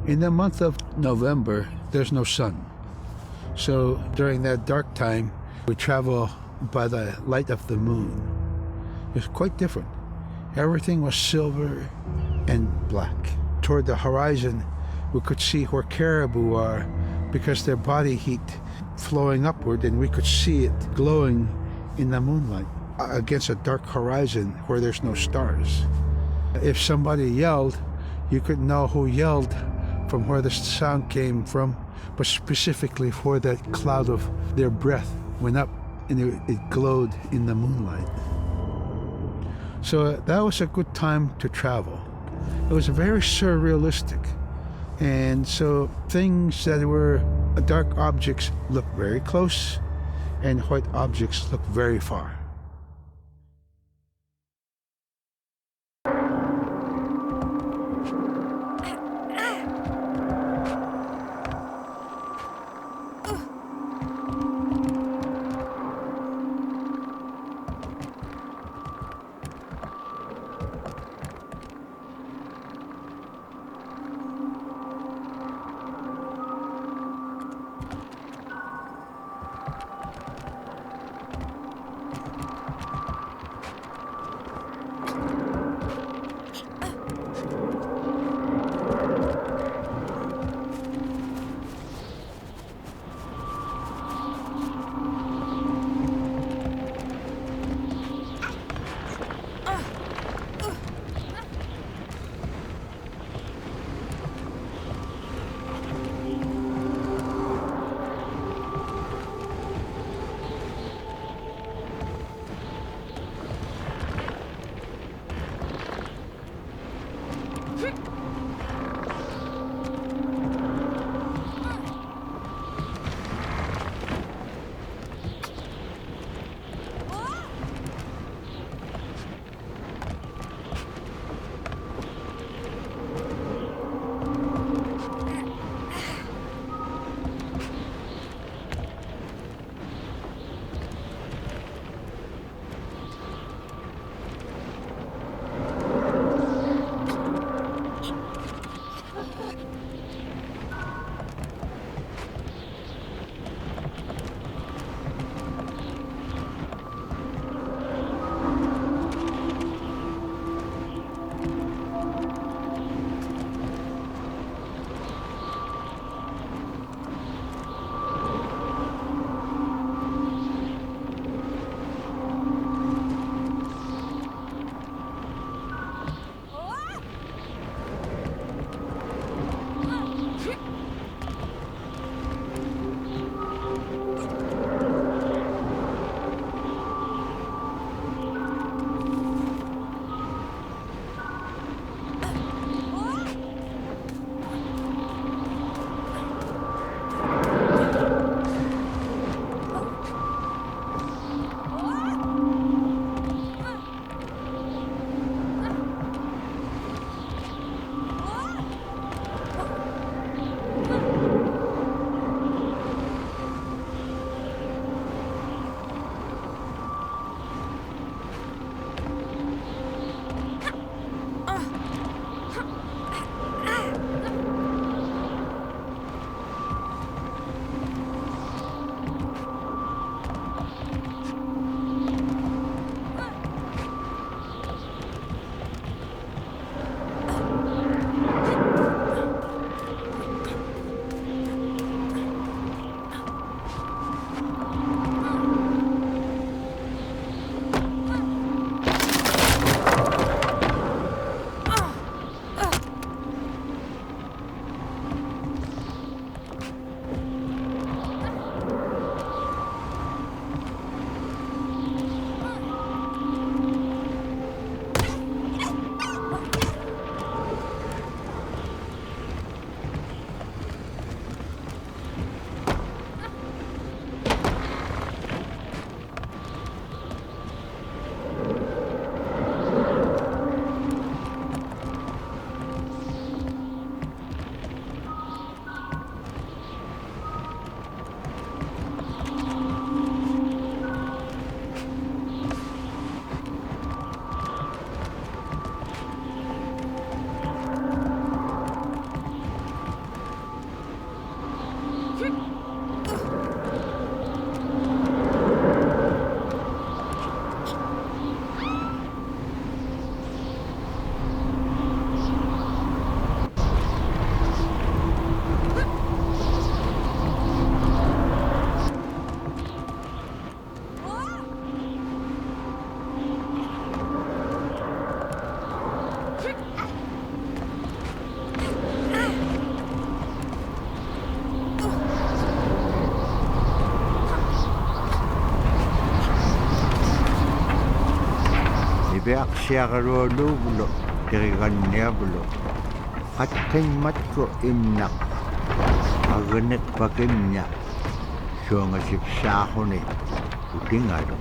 D: In the month of November, there's no sun. So during that dark time, we travel by the light of the moon. It's quite different. Everything was silver and black. Toward the horizon, we could see where caribou are because their body heat flowing upward, and we could see it glowing in the moonlight against a dark horizon where there's no stars. If somebody yelled, you could know who yelled from where the sound came from, but specifically where that cloud of their breath went up and it glowed in the moonlight. So that was a good time to travel. It was very surrealistic. And so things that were dark objects look very close, and white objects look very far.
A: siaksiakarualuugulo tiriganniavulo qatqimmatku imnaq aganet pakimña suangasipsaaquni utingalu.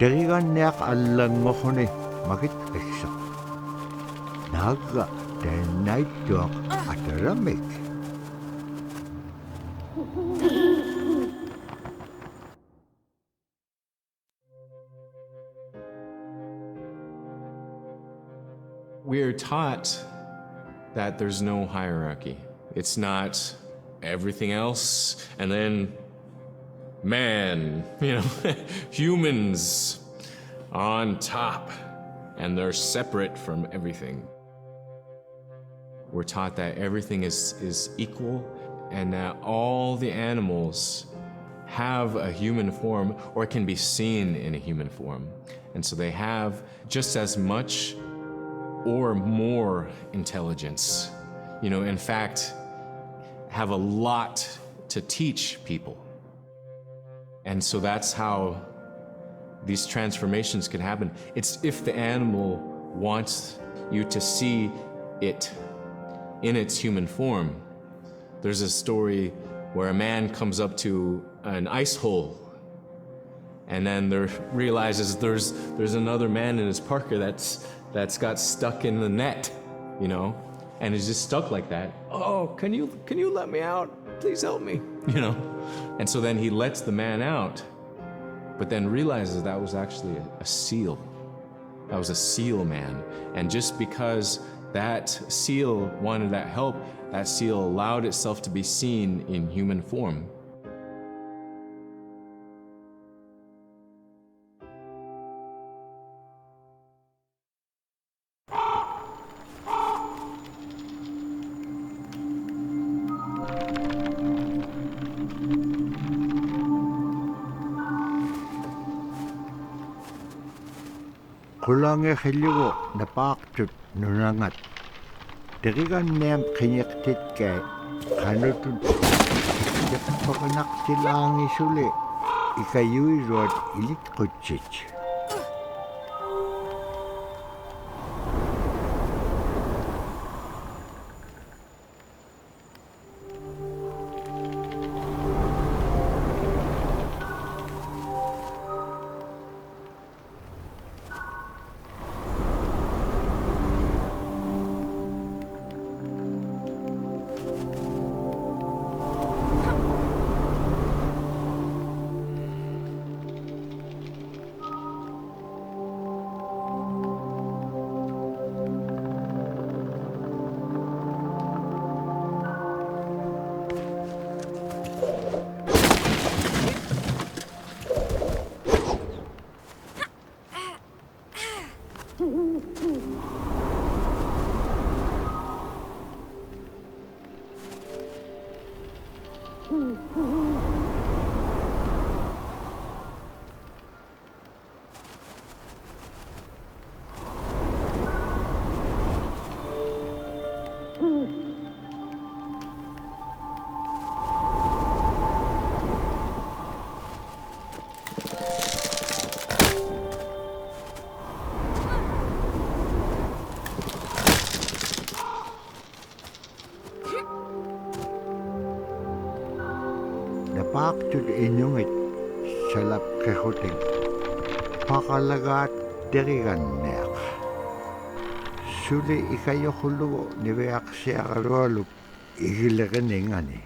A: Deriganneaq allanngorruni makitqisseq. Naagga taannaittuaq ataramik.
C: We're taught that there's no hierarchy. It's not everything else and then man, humans on top, and they're separate from everything. We're taught that everything is equal and that all the animals have a human form or can be seen in a human form. And so they have just as much or more intelligence. In fact, have a lot to teach people. And so that's how these transformations can happen. It's if the animal wants you to see it in its human form. There's a story where a man comes up to an ice hole and then realizes there's another man in his parka that's got stuck in the net, and is just stuck like that. Oh, can you let me out? Please help me, And so then he lets the man out, but then realizes that was actually a seal. That was a seal man. And just because that seal wanted that help, that seal allowed itself to be seen in human form.
A: Kulange xillugu napaaqtut nunangat. Deriganneam qiniqtitkai qanutut iqpaqnaqtilaangisuli ikayuiruat ilitqutsit. Napaaqtut inyungit salap qehuting paqalagaat deriganneaq. Suli ikayoqullugu niveaqsiaqalualup igileqiningani.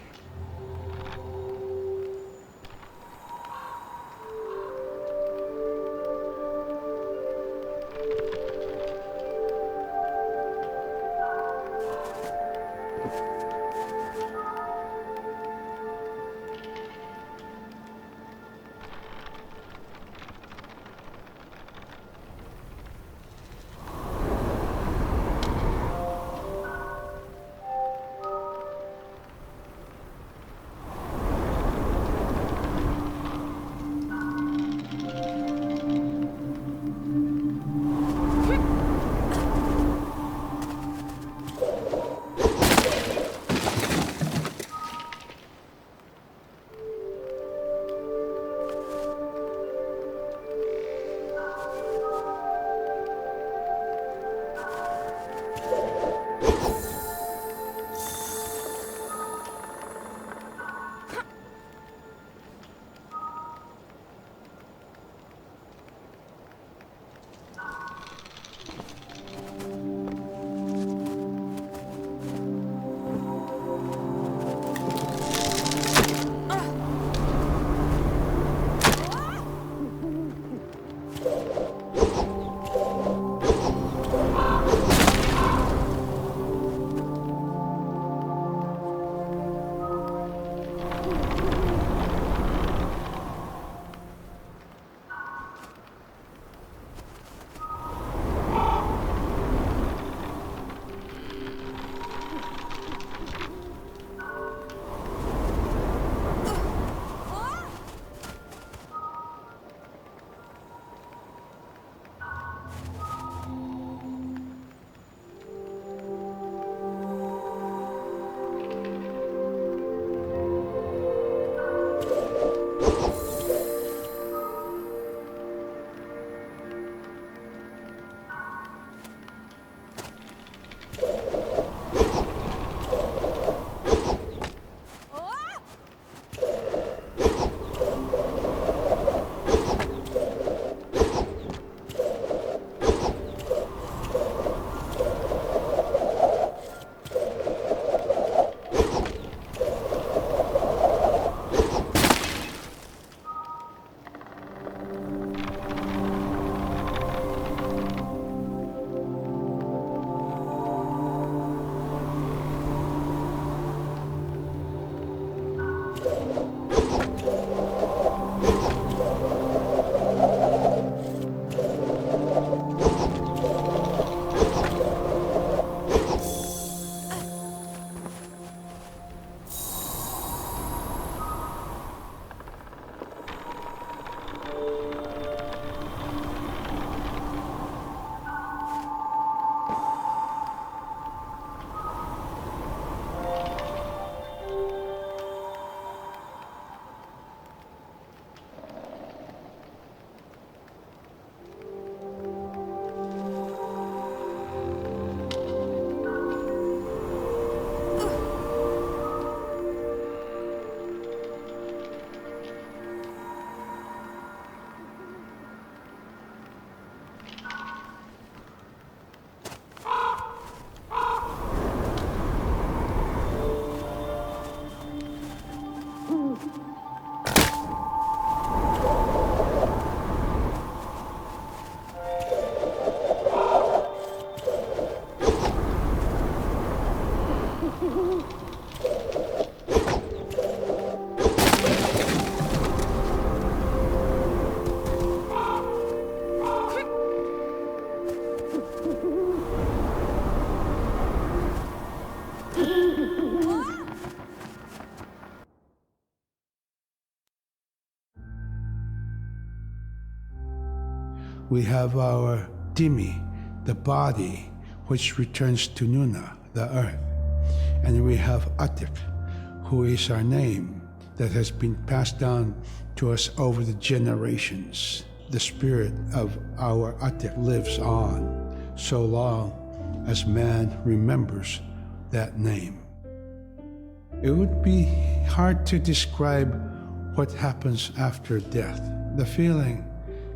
D: We have our Dimi, the body, which returns to Nuna, the earth. And we have Atik, who is our name that has been passed down to us over the generations. The spirit of our Atik lives on so long as man remembers that name. It would be hard to describe what happens after death. The feeling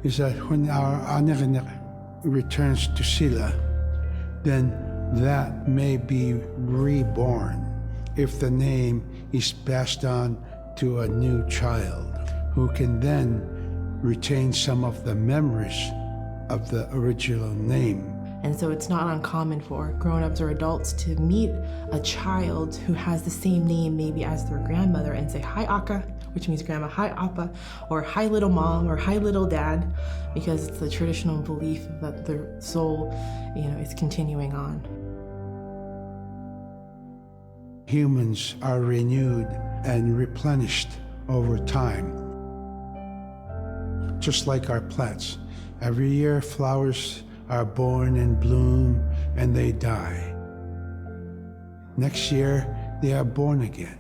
D: is that when our anak returns to Sila, then that may be reborn if the name is passed on to a new child who can then retain some of the memories of the original name.
F: And so it's not uncommon for grown-ups or adults to meet a child who has the same name maybe as their grandmother and say, "Hi, Akka," which means grandma, "Hi, Appa," or "Hi, little mom," or "Hi, little dad," because it's the traditional belief that the soul, is continuing on.
D: Humans are renewed and replenished over time. Just like our plants. Every year flowers are born and bloom and they die. Next year they are born again.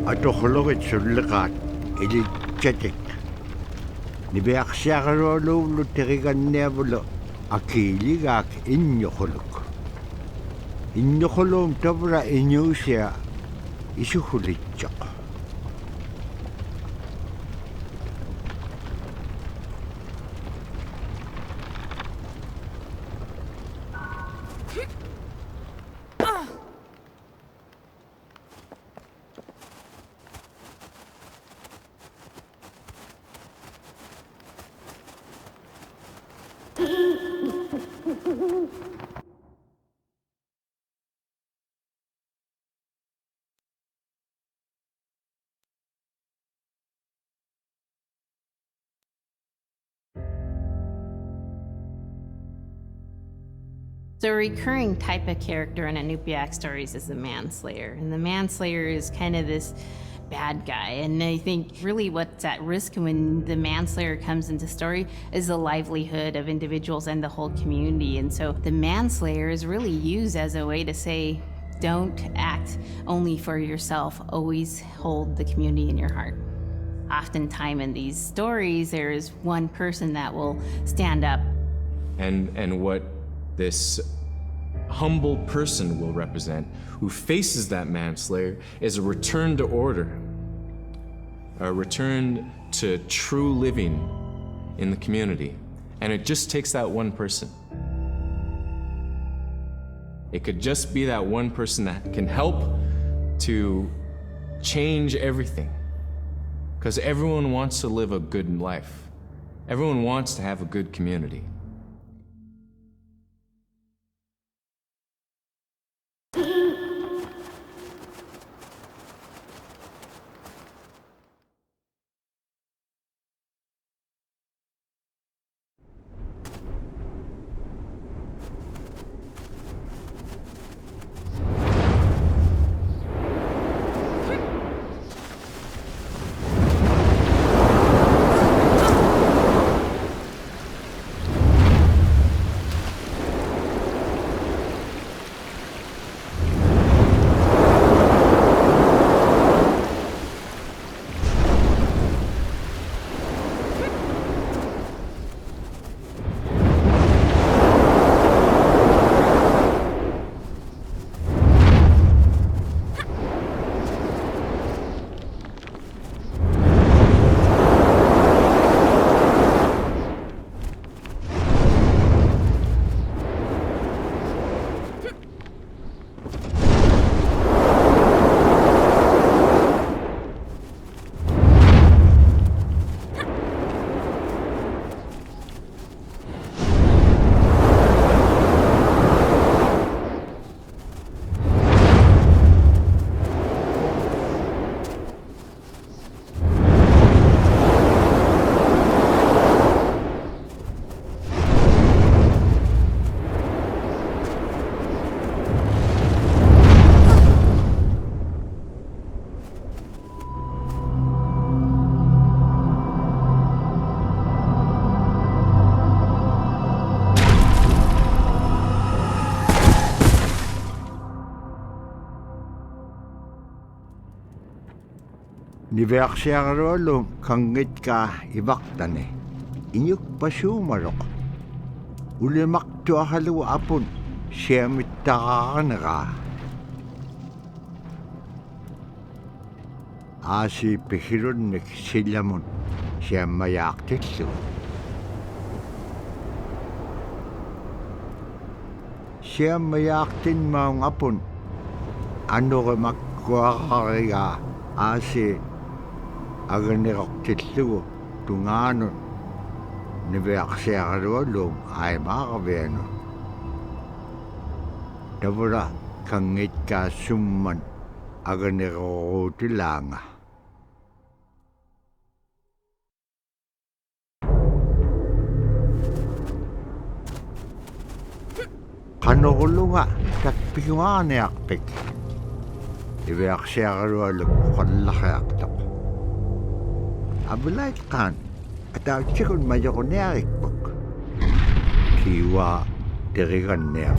A: Atoqluqit sulliqaat ilitchatik. Nibiaqsiaqarualuullu teriganniavulu akiiligaak inñuquluk. Inñuquluum tavra iñuusia isuhulitsoq.
B: So a recurring type of character in Inupiaq stories is the manslayer. And the manslayer is kind of this bad guy. And I think really what's at risk when the manslayer comes into story is the livelihood of individuals and the whole community. And so the manslayer is really used as a way to say, don't act only for yourself, always hold the community in your heart. Oftentimes in these stories, there is one person that will stand up.
C: And what this humble person will represent, who faces that manslayer, is a return to order, a return to true living in the community. And it just takes that one person. It could just be that one person that can help to change everything. Because everyone wants to live a good life. Everyone wants to have a good community.
A: Niveaksiaqaruallu kangitka ivaktane. Inyuk pasumarok. Ulimaktuahalu apun siamittaqaqanaqa. Aasi pihirunnik sillamun siammayaaqtillu. Siammayaaqtin maung apun anuqimakkuaqariga aasi aganiroqtillugu tungaanun niveaqsiaqaluallum aimaaqavianu tavura kangitkaasumman aganiroruutilaanga qanorulunga takpiguaaniarpik niveaqsiaqalualluk qallaqiaqtaq Abulait kan atauchikun majoquniarikpuk kiwa teriganniaq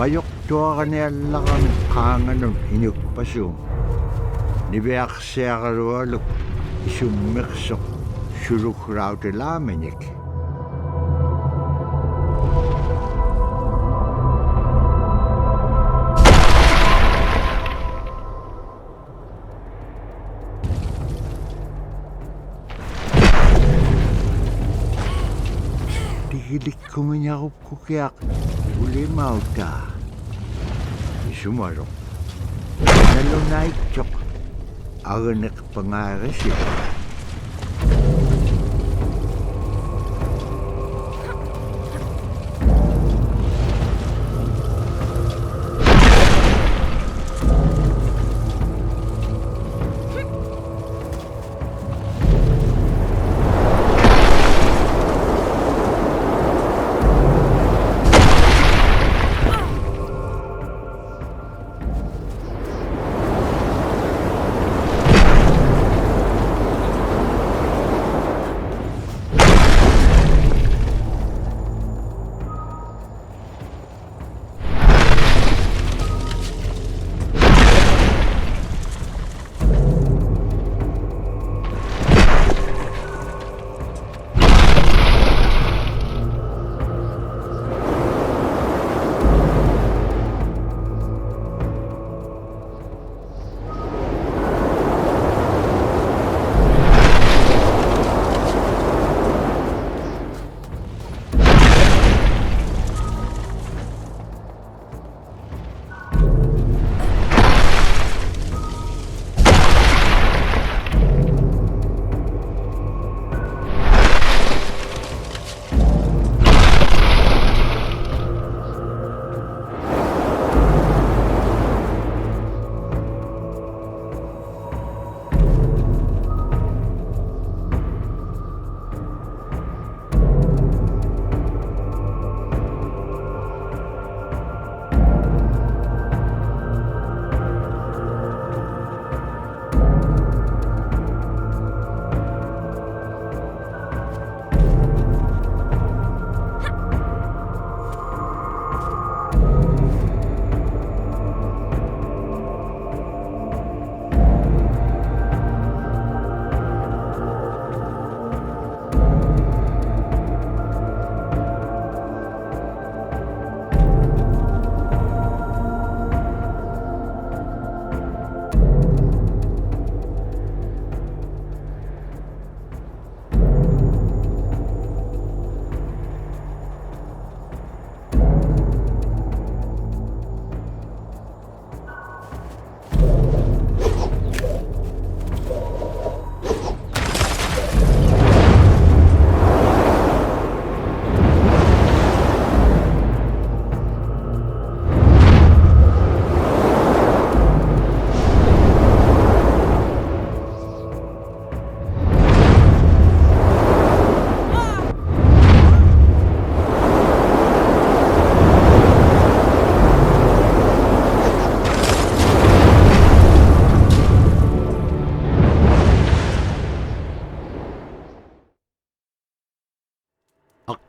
A: mayok tua kanela kan kanganon inyuk pasung. Nibeak seakarualuk isummiksok suluk raute lamenik. Tigilik kumanyakup kukiak uli mauta. Isumarok. Nalunay chok. Aganak pangaresip.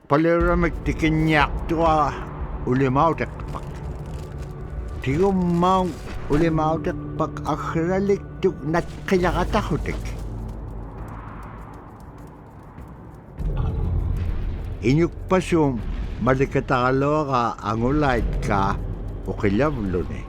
A: Palera tikinyak tua ulimautek pak. Tigumang ulimautek pak akralik tuk nat kayakatahutek. Inyuk pasum malikatalo ka angulait ka o kilablo ne.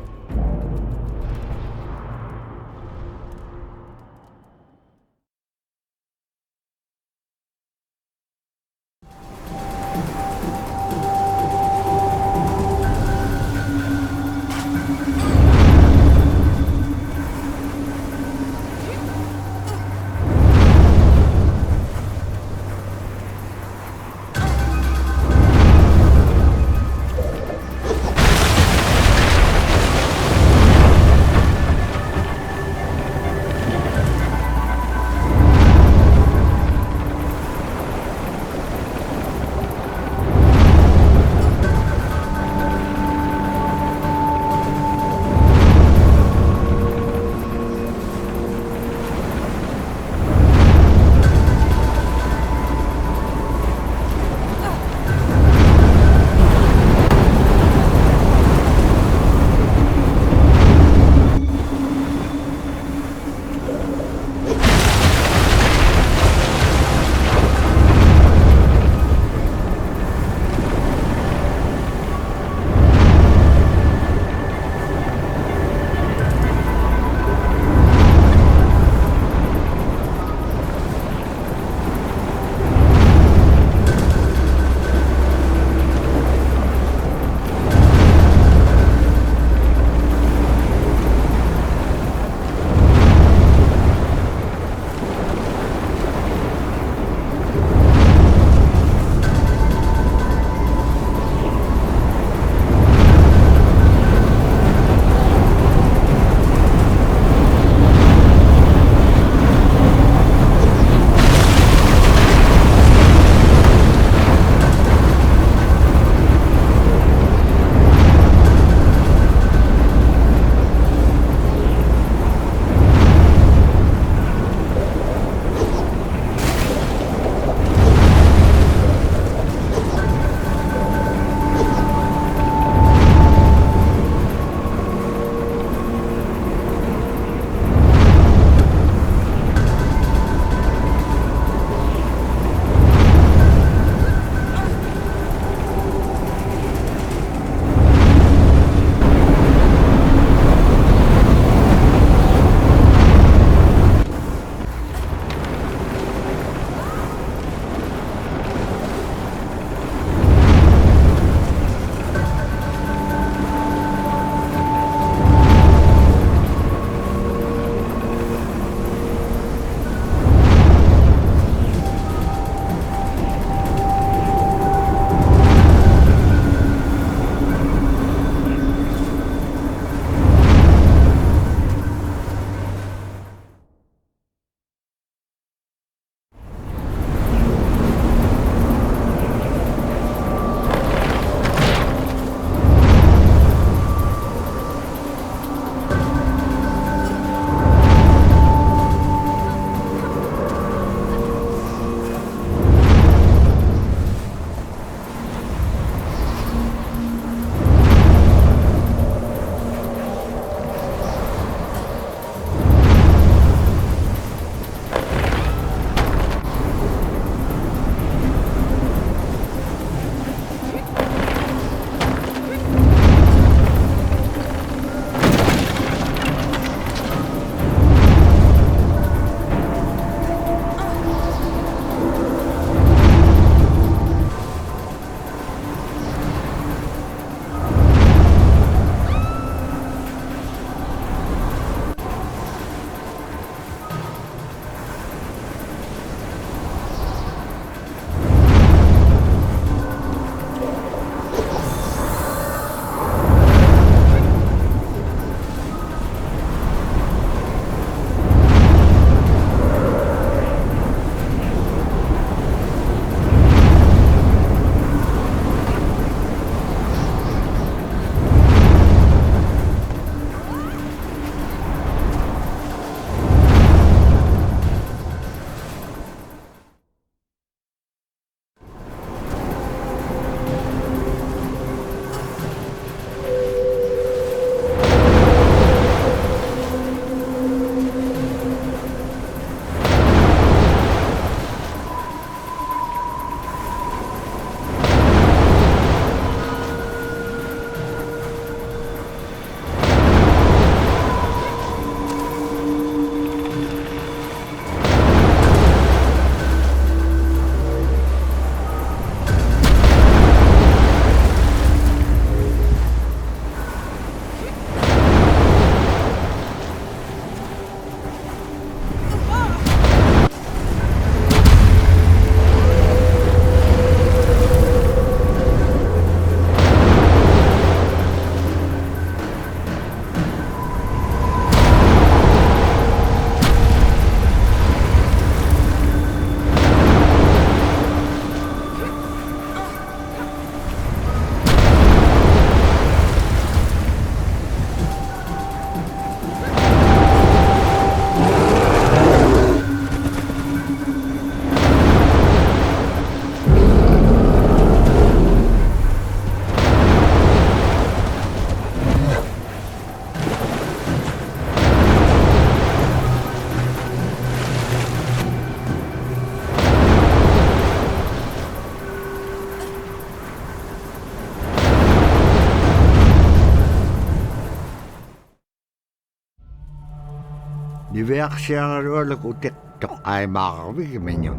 A: beak siya rolok utik tok ay makakawig menyon.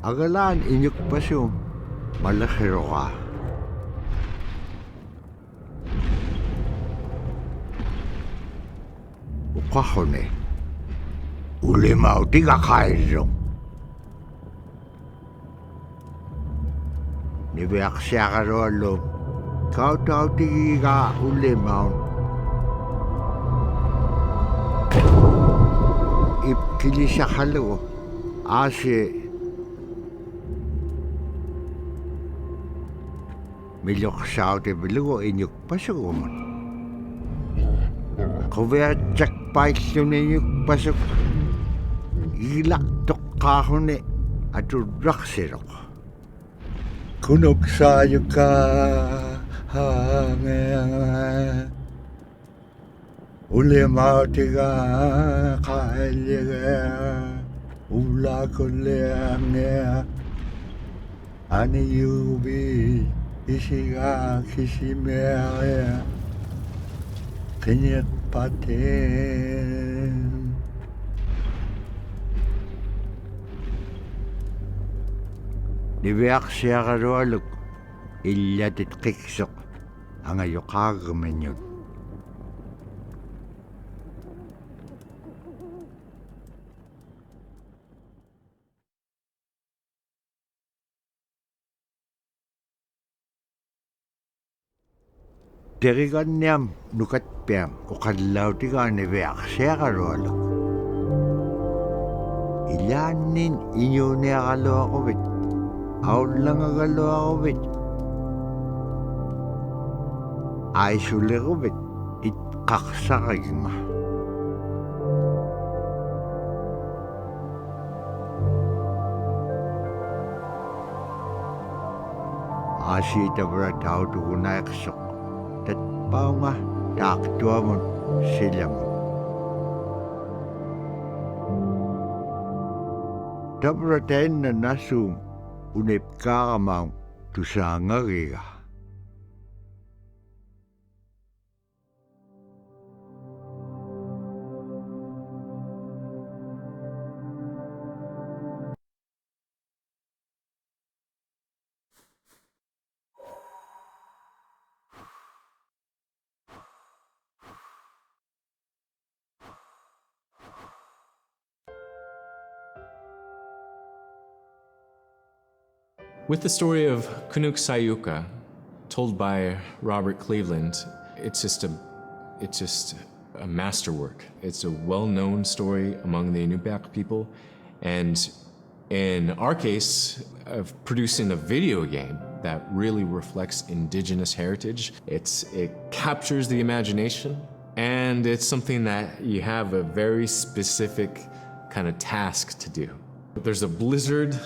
A: Agalan inyuk pasyo malakiro ka. Ukahone ulima utiga kaizong. Ni beak siya rolok kau tau tiga ulima ipkili siya halo ase milok sao te bilugo inyuk pasok mo. Kaya cek paisyo ninyuk pasok ilak tok kahone atu raksirok. Kunok sayo ka hangeng ule mautiga kailige ula kuleange ani yubi isiga kisimea kenyek paten Nibeak siya karolok ilyatit kiksok ang ayokagamenyod. Terigan niyam nukat piyam ukadlaw tiga nibeak siya karolok. Ilanin inyo niya kalo ako bit. Aul lang agalo ako bit. Ay suli ko bit. Itkaksa kaging ma. Asita bra tao tukunay kasok. Tatpaw nga taktua mo sila mo. Tabra tayo na nasum. Unep karamang tusangariga.
C: With the story of Kunuk Sayuka, told by Robert Cleveland, it's just a masterwork. It's a well-known story among the Inupiaq people, and in our case, of producing a video game that really reflects Indigenous heritage. It captures the imagination, and it's something that you have a very specific kind of task to do. There's a blizzard,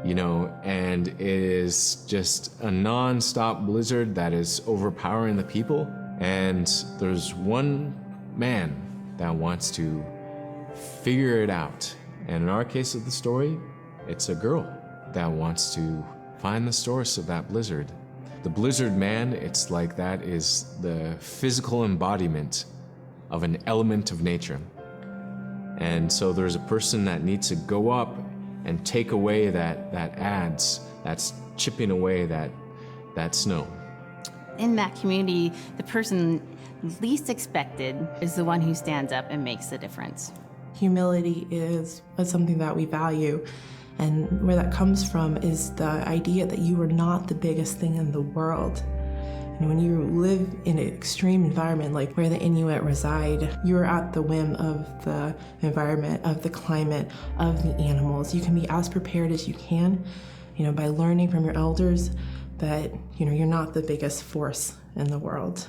C: and it is just a non-stop blizzard that is overpowering the people. And there's one man that wants to figure it out. And in our case of the story, it's a girl that wants to find the source of that blizzard. The blizzard man, it's like that is the physical embodiment of an element of nature. And so there's a person that needs to go up and take away that's chipping away that snow.
B: In that community, the person least expected is the one who stands up and makes the difference.
F: Humility is something that we value, and where that comes from is the idea that you are not the biggest thing in the world. And when you live in an extreme environment like where the Inuit reside, you're at the whim of the environment, of the climate, of the animals. You can be as prepared as you can, by learning from your elders that, you're not the biggest force in the world.